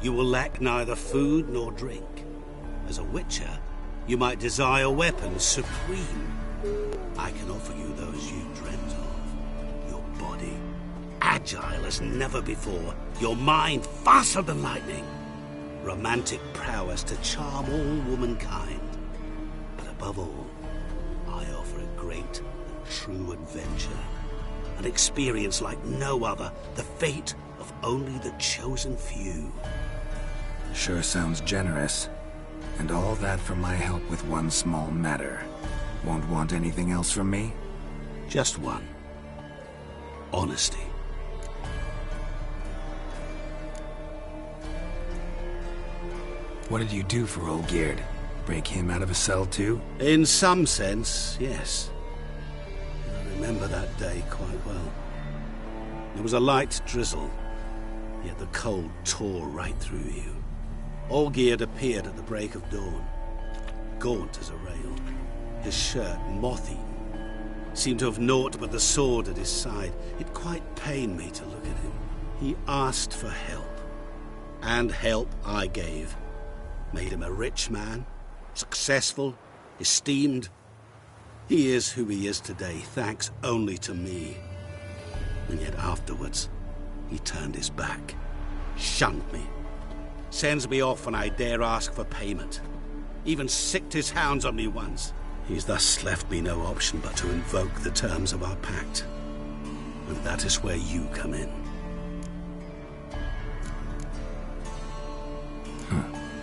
M: You will lack neither food nor drink. As a witcher, you might desire weapons supreme. I can offer you those you dreamt of. Your body, agile as never before. Your mind, faster than lightning. Romantic prowess to charm all womankind. But above all, I offer a great and true adventure. An experience like no other, the fate of only the chosen few.
C: Sure sounds generous. And all that for my help with one small matter. Won't want anything else from me?
M: Just one. Honesty.
C: What did you do for Olgierd? Break him out of a cell too?
M: In some sense, yes. I remember that day quite well. There was a light drizzle, yet the cold tore right through you. Olgierd appeared at the break of dawn, gaunt as a rail, his shirt moth-eaten. Seemed to have naught but the sword at his side. It quite pained me to look at him. He asked for help, and help I gave. Made him a rich man, successful, esteemed. He is who he is today, thanks only to me. And yet afterwards, he turned his back, shunned me, sends me off when I dare ask for payment. Even sicked his hounds on me once. He's thus left me no option but to invoke the terms of our pact. And that is where you come in.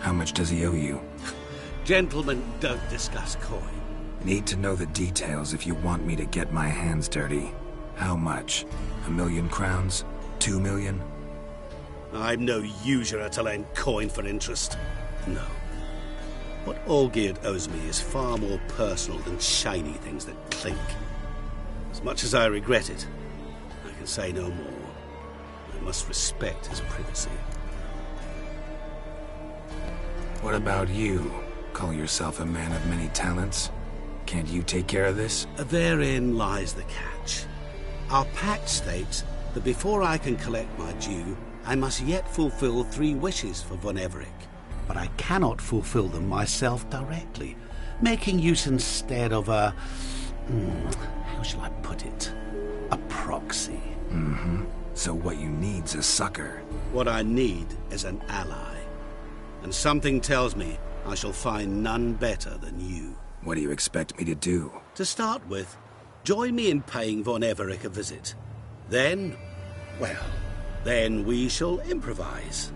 C: How much does he owe you?
M: Gentlemen don't discuss coin.
C: Need to know the details if you want me to get my hands dirty. How much? 1,000,000 crowns? 2 million?
M: I'm no usurer to lend coin for interest. No. What Olgierd owes me is far more personal than shiny things that clink. As much as I regret it, I can say no more. I must respect his privacy.
C: What about you? Call yourself a man of many talents? Can't you take care of this?
M: Therein lies the catch. Our pact states that before I can collect my due, I must yet fulfill 3 wishes for von Everick. But I cannot fulfill them myself directly, making use instead of a... how shall I put it? A proxy.
C: Mm-hmm. So what you need's a sucker.
M: What I need is an ally. And something tells me I shall find none better than you.
C: What do you expect me to do?
M: To start with, join me in paying Von Everich a visit. Then, well, then we shall improvise.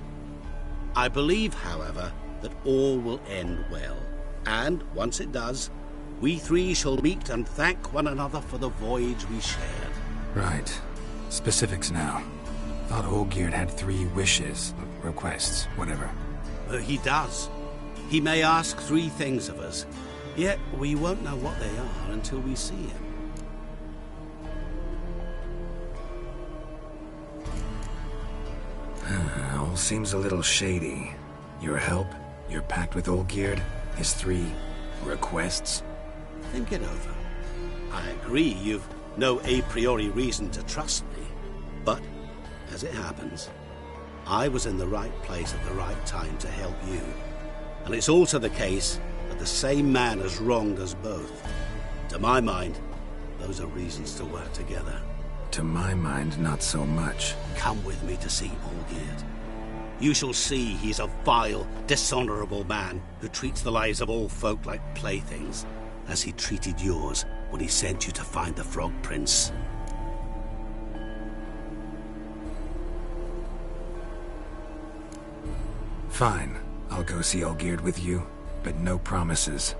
M: I believe, however, that all will end well. And once it does, we three shall meet and thank one another for the voyage we shared.
C: Right. Specifics now. Thought Olgierd had 3 wishes, requests, whatever.
M: He does. He may ask 3 things of us, yet we won't know what they are until we see him.
C: All seems a little shady. Your help, your pact with Olgierd, his 3 requests.
M: Think it over. I agree you've no a priori reason to trust me, but, as it happens, I was in the right place at the right time to help you. And it's also the case that the same man has wronged us both. To my mind, those are reasons to work together.
C: To my mind, not so much.
M: Come with me to see Olgierd. You shall see he's a vile, dishonorable man who treats the lives of all folk like playthings, as he treated yours when he sent you to find the Frog Prince.
C: Fine. I'll go see Olgierd with you, but no promises.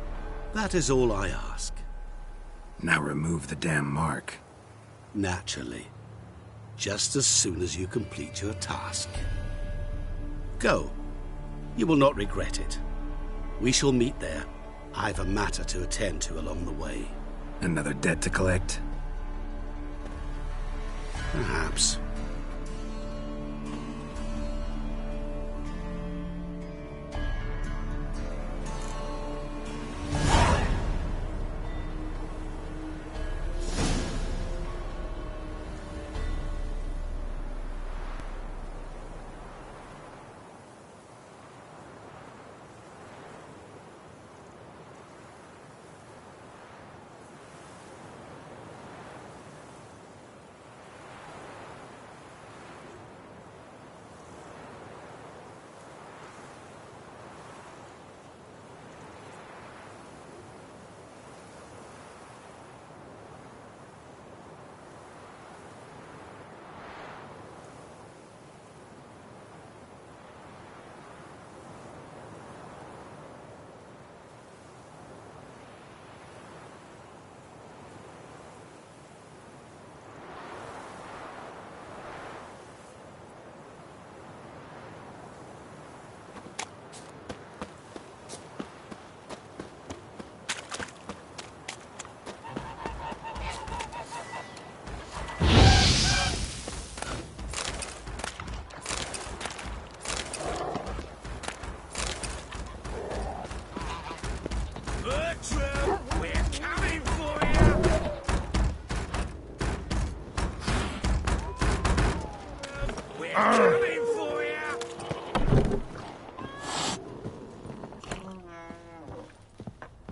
M: That is all I ask.
C: Now remove the damn mark.
M: Naturally. Just as soon as you complete your task. Go. You will not regret it. We shall meet there. I've a matter to attend to along the way.
C: Another debt to collect?
M: Perhaps.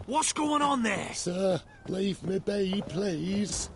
D: What's going on there?
O: Sir, leave me be, please.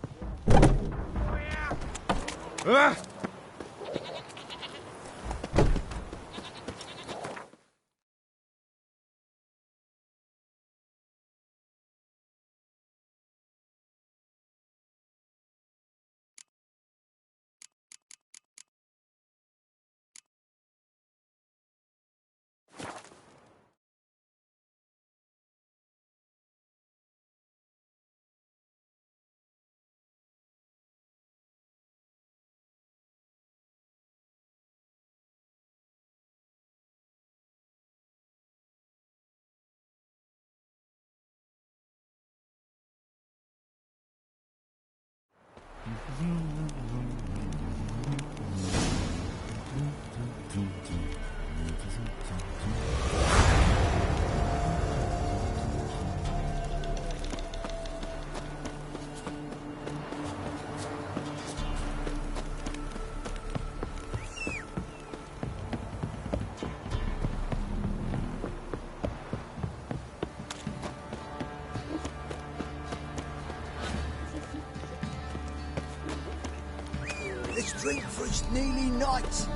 B: drink, for it's nearly night.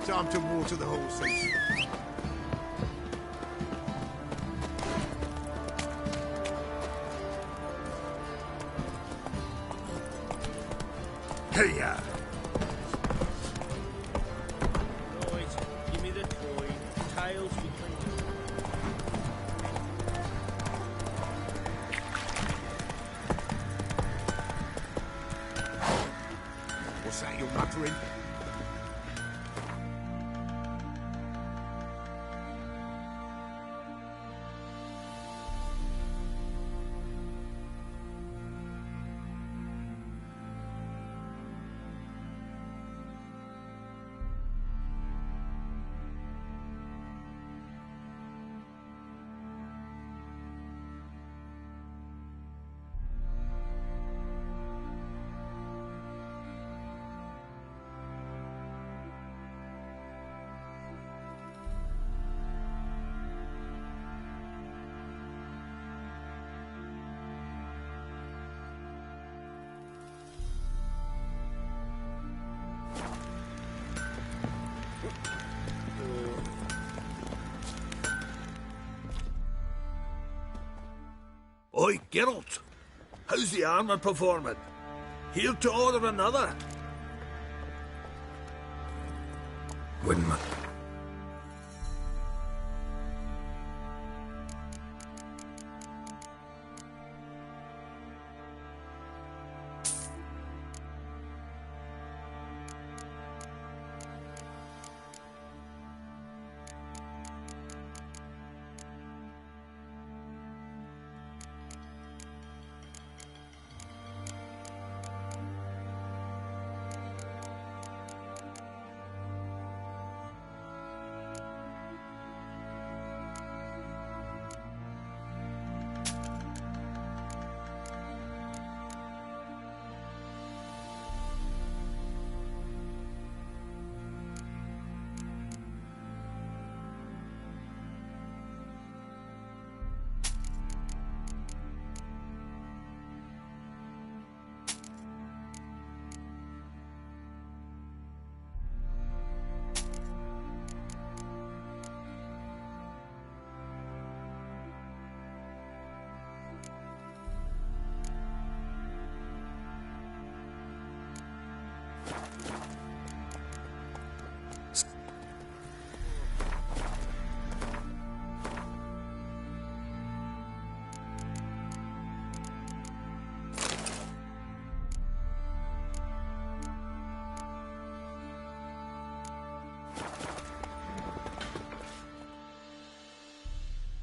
O: Time to water the horses. Hey-ya!
F: Right, give me the coin. Tails between you.
O: What's that you're muttering?
D: Oi, Geralt! How's the armor performing? Here to order another?
C: Wouldn't mind.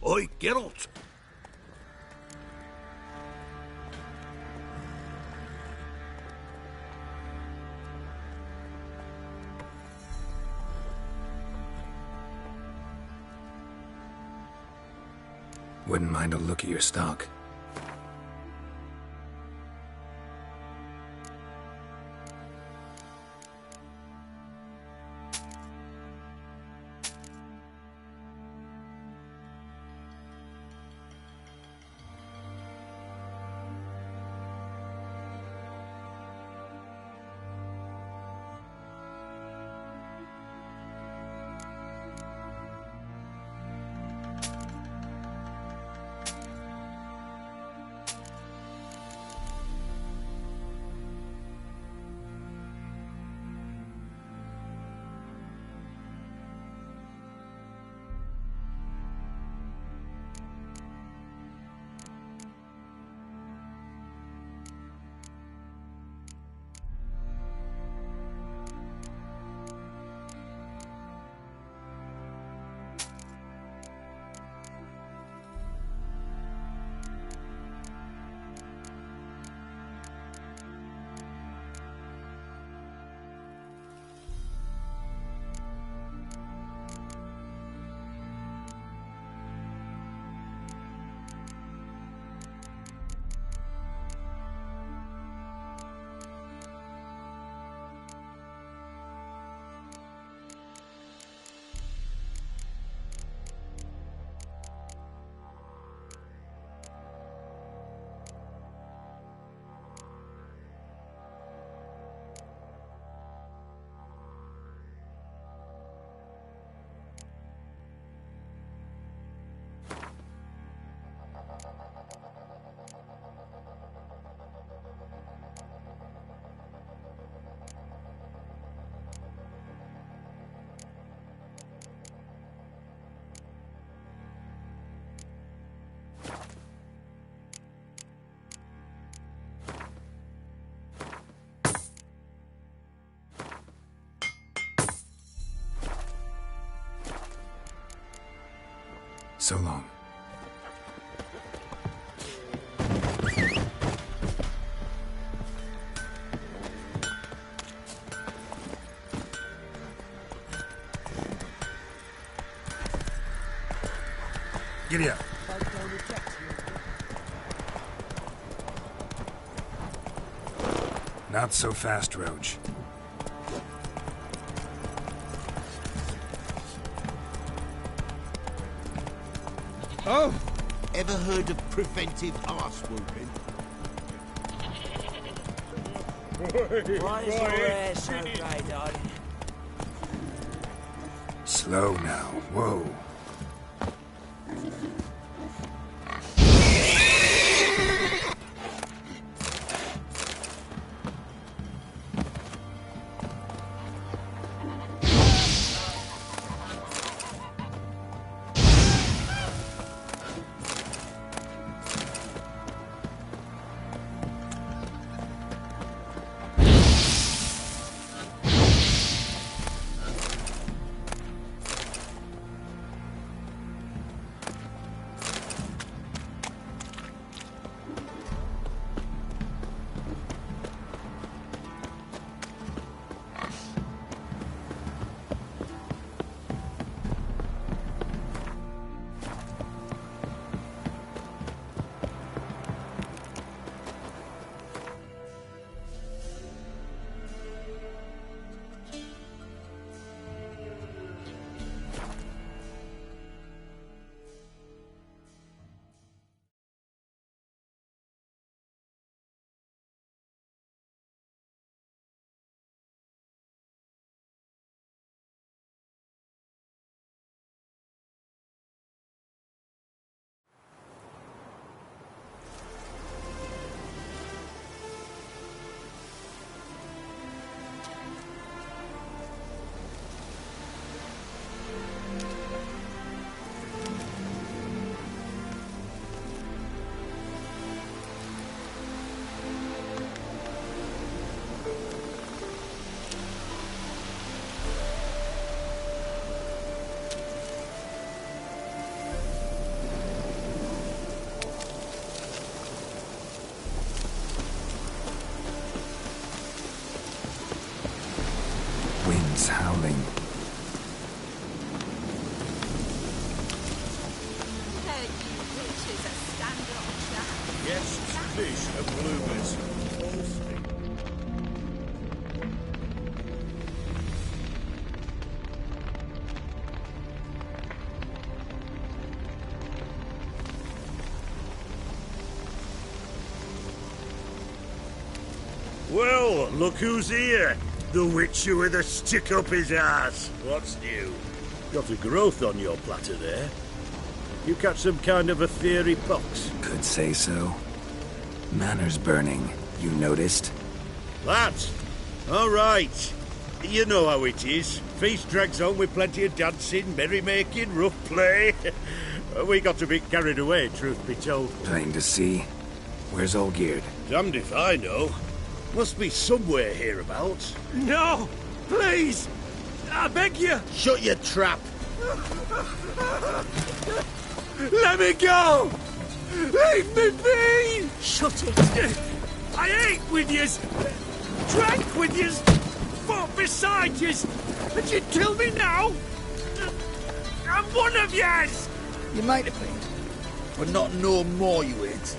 D: Oi, Geralt!
C: Wouldn't mind a look at your stock. So long. Giddy up. Not so fast, Roach.
B: Oh! Ever heard of preventive arse whooping?
L: Why is your hair so grey, darling?
C: Slow now. Whoa. Winds howling.
I: Yes, fish and bloomers. Well, look who's here. The witcher with a stick up his ass. What's new? Got a growth on your platter there. You catch some kind of a theory pox?
C: Could say so. Manor's burning. You noticed?
I: That? All right. You know how it is. Feast drags on with plenty of dancing, merrymaking, rough play. We got a bit carried away, truth be told.
C: Plain to see. Where's Olgierd?
I: Damned if I know. Must be somewhere hereabouts.
N: No! Please! I beg you!
B: Shut your trap!
N: Let me go! Leave me be!
J: Shut it!
N: I ate with yous, drank with yous, fought beside yous, and you'd kill me now? I'm one of yous!
B: You might have been, but not no more you ain't.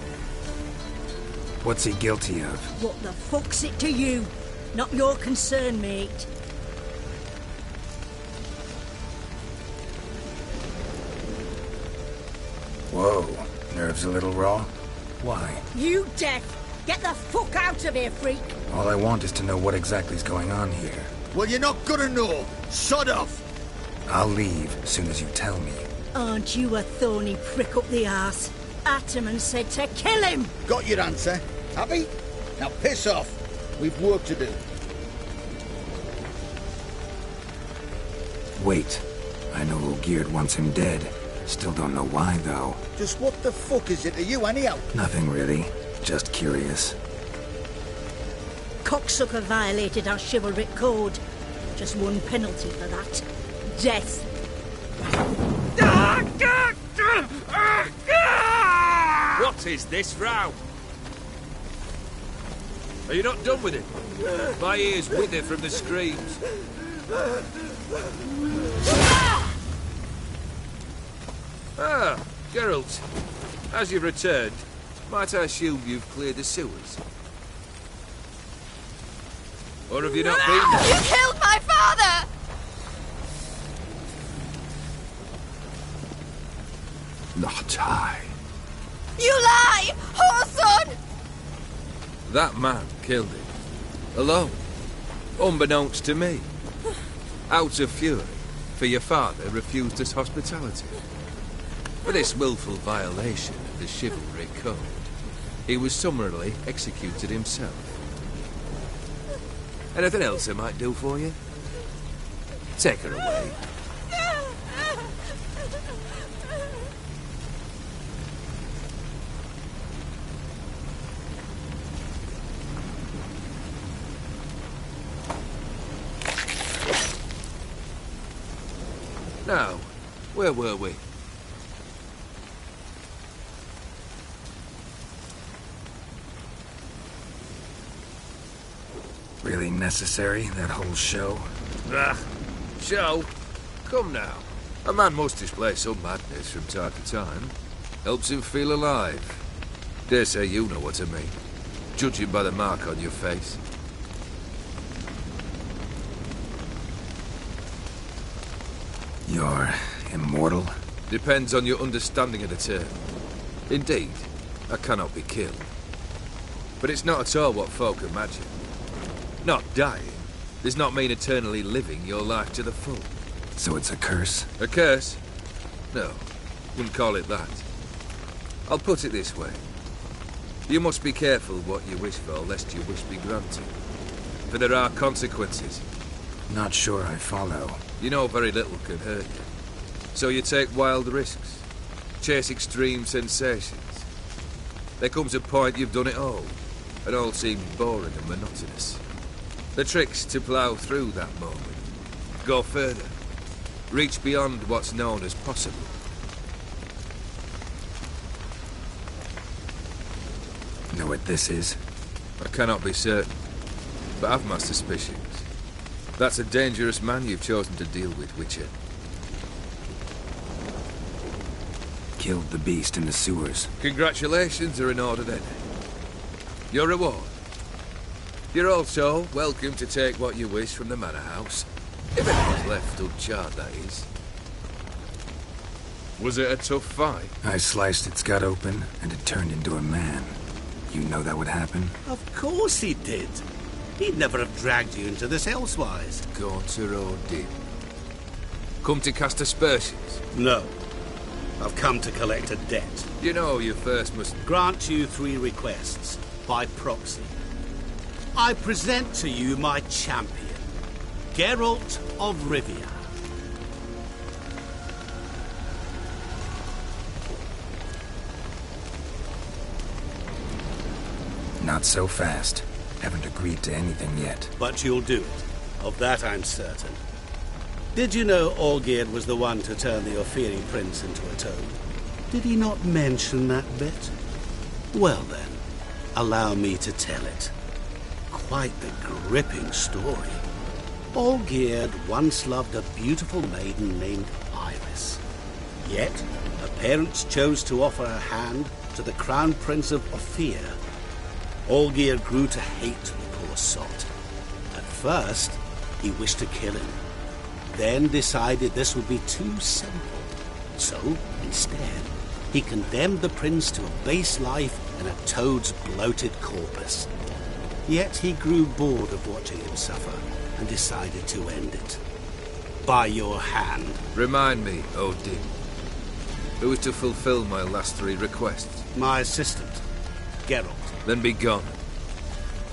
C: What's he guilty of?
J: What the fuck's it to you? Not your concern, mate.
C: Whoa. Nerves a little raw? Why?
J: You deaf! Get the fuck out of here, freak!
C: All I want is to know what exactly is going on here.
B: Well, you're not gonna know. Sod off!
C: I'll leave as soon as you tell me.
J: Aren't you a thorny prick up the arse? Ataman said to kill him!
B: Got your answer. Happy? Now piss off. We've work to do.
C: Wait. I know Olgierd wants him dead. Still don't know why, though.
B: Just what the fuck is it to you, anyhow?
C: Nothing really. Just curious.
J: Cocksucker violated our chivalric code. Just one penalty for that. Death.
H: What is this row? Are you not done with it? My ears wither from the screams. Ah, Geralt. As you've returned, might I assume you've cleared the sewers? Or have you not been there?
J: You killed my father!
C: Not I.
J: You lie! Whoreson!
H: That man killed him. Alone. Unbeknownst to me. Out of fury, for your father refused us hospitality. For this willful violation of the chivalry code, he was summarily executed himself. Anything else I might do for you? Take her away. Now, where were we?
C: Really necessary, that whole show?
H: Ah, show? Come now. A man must display some madness from time to time. Helps him feel alive. Dare say you know what I mean. Judging by the mark on your face.
C: You're immortal?
H: Depends on your understanding of the term. Indeed, I cannot be killed. But it's not at all what folk imagine. Not dying does not mean eternally living your life to the full.
C: So it's a curse?
H: A curse? No, wouldn't call it that. I'll put it this way. You must be careful what you wish for, lest your wish be granted. For there are consequences.
C: Not sure I follow.
H: You know very little can hurt you. So you take wild risks. Chase extreme sensations. There comes a point you've done it all, and all seems boring and monotonous. The trick's to plough through that moment. Go further. Reach beyond what's known as possible.
C: Know what this is?
H: I cannot be certain, but I've my suspicions. That's a dangerous man you've chosen to deal with, Witcher.
C: Killed the beast in the sewers.
H: Congratulations are in order then. Your reward. You're also welcome to take what you wish from the manor house. If anyone's left uncharred, that is. Was it a tough fight?
C: I sliced its gut open, and it turned into a man. You know that would happen?
M: Of course he did. He'd never have dragged you into this elsewise.
H: Gaunter Odin. Come to cast aspersions?
M: No. I've come to collect a debt.
H: You know you first must...
M: Grant you 3 requests, by proxy. I present to you my champion, Geralt of Rivia.
C: Not so fast. Haven't agreed to anything yet.
M: But you'll do it. Of that I'm certain. Did you know Olgierd was the one to turn the Ofiri prince into a toad? Did he not mention that bit? Well then, allow me to tell it. Quite the gripping story. Olgierd once loved a beautiful maiden named Iris. Yet, her parents chose to offer her hand to the Crown Prince of Ophir. Olgierd grew to hate the poor sot. At first, he wished to kill him. Then decided this would be too simple. So, instead, he condemned the prince to a base life in a toad's bloated corpus. Yet he grew bored of watching him suffer and decided to end it. By your hand.
H: Remind me, Odin. Who is to fulfill my last 3 requests?
M: My assistant, Geralt.
H: Then be gone.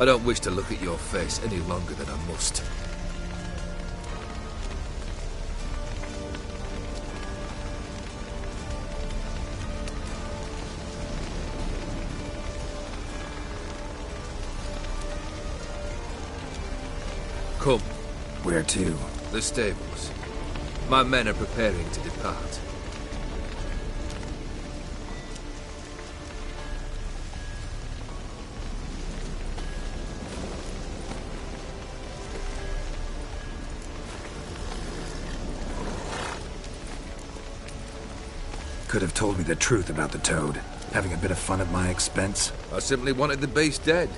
H: I don't wish to look at your face any longer than I must. Come.
C: Where to?
H: The stables. My men are preparing to depart.
C: Could have told me the truth about the toad, having a bit of fun at my expense.
H: I simply wanted the beast dead.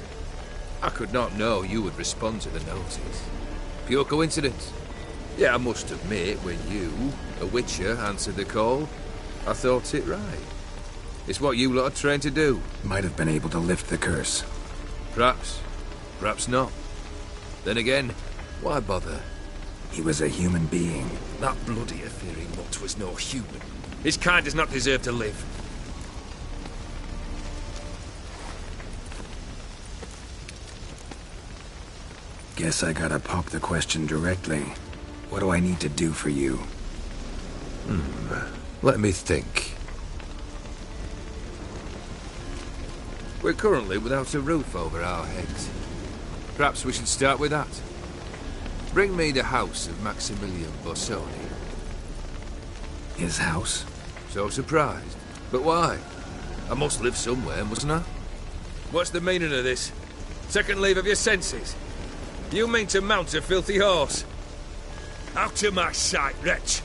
H: I could not know you would respond to the notice. Pure coincidence. Yeah, I must admit, when you, a witcher, answered the call, I thought it right. It's what you lot are trained to do.
C: Might have been able to lift the curse.
H: Perhaps. Perhaps not. Then again, why bother?
C: He was a human being.
H: That bloody fearing mutt was no human. His kind does not deserve to live.
C: Guess I gotta pop the question directly. What do I need to do for you?
H: Let me think. We're currently without a roof over our heads. Perhaps we should start with that. Bring me the house of Maximilian Borsoni.
C: His house?
H: So surprised. But why? I must live somewhere, mustn't I? What's the meaning of this? Second leave of your senses? You mean to mount a filthy horse? Out of my sight, wretch!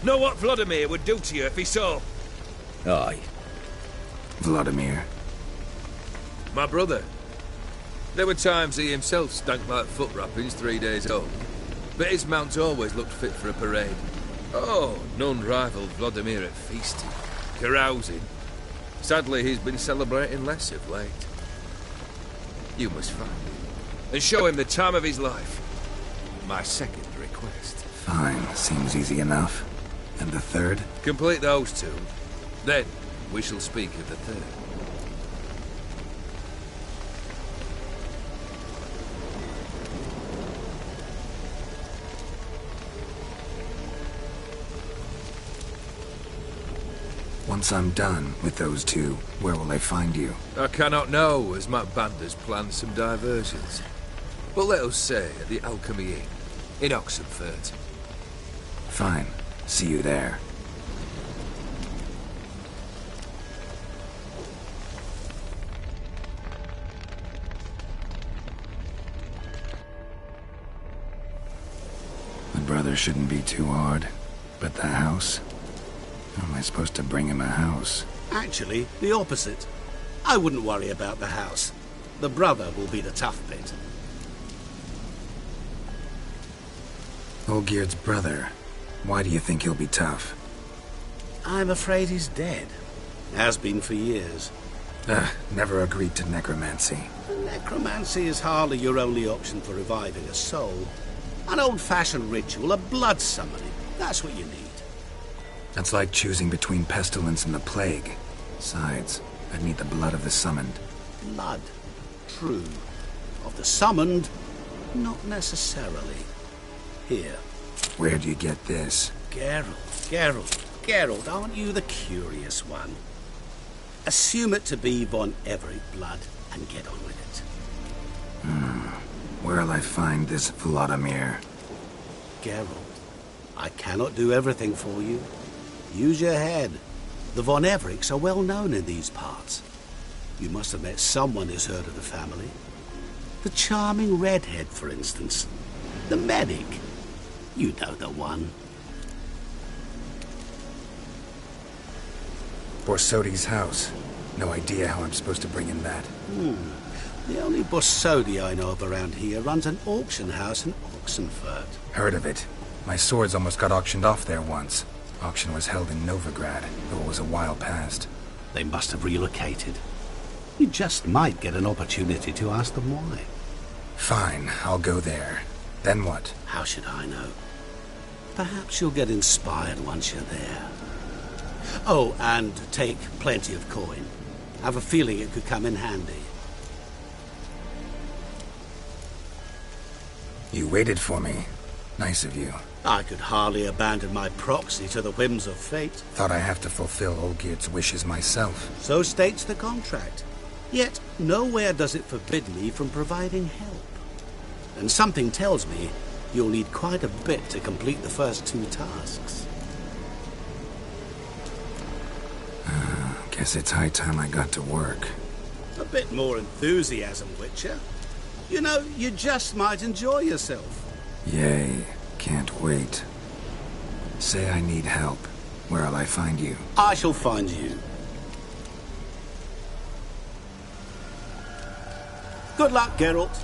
H: Know what Vladimir would do to you if he saw?
C: Aye. Vladimir.
H: My brother. There were times he himself stank like foot wrappings 3 days old. But his mount always looked fit for a parade. Oh, none rivaled Vladimir at feasting, carousing. Sadly, he's been celebrating less of late. You must find him and show him the time of his life. My second request.
C: Fine, seems easy enough. And the third?
H: Complete those two. Then, we shall speak of the third.
C: Once I'm done with those two, where will I find you?
H: I cannot know, as my band has planned some diversions. But let us say at the Alchemy Inn, in Oxenfurt.
C: Fine. See you there. The brother shouldn't be too hard. But the house? How am I supposed to bring him a house?
M: Actually, the opposite. I wouldn't worry about the house. The brother will be the tough bit.
C: Olgierd's brother. Why do you think he'll be tough?
M: I'm afraid he's dead. Has been for years.
C: Never agreed to necromancy.
M: Necromancy is hardly your only option for reviving a soul. An old-fashioned ritual, a blood summoning. That's what you need.
C: That's like choosing between pestilence and the plague. Besides, I'd need the blood of the summoned.
M: Blood. True. Of the summoned, not necessarily. Here.
C: Where do you get this?
M: Geralt, aren't you the curious one? Assume it to be von Everett blood and get on with it.
C: Where'll I find this Vladimir?
M: Geralt, I cannot do everything for you. Use your head. The von Evericks are well known in these parts. You must have met someone who's heard of the family. The charming redhead, for instance. The medic. You know the one.
C: Borsodi's house. No idea how I'm supposed to bring in that.
M: The only Borsodi I know of around here runs an auction house in Oxenfurt.
C: Heard of it. My swords almost got auctioned off there once. Auction was held in Novigrad, though it was a while past.
M: They must have relocated. You just might get an opportunity to ask them why.
C: Fine, I'll go there. Then what?
M: How should I know? Perhaps you'll get inspired once you're there. Oh, and take plenty of coin. Have a feeling it could come in handy.
C: You waited for me. Nice of you.
M: I could hardly abandon my proxy to the whims of fate.
C: Thought I have to fulfill Olgierd's wishes myself.
M: So states the contract. Yet, nowhere does it forbid me from providing help. And something tells me you'll need quite a bit to complete the first 2 tasks.
C: Guess it's high time I got to work.
M: A bit more enthusiasm, Witcher. You know, you just might enjoy yourself.
C: Yay. Can't wait. Say I need help. Where'll I find you?
M: I shall find you. Good luck, Geralt.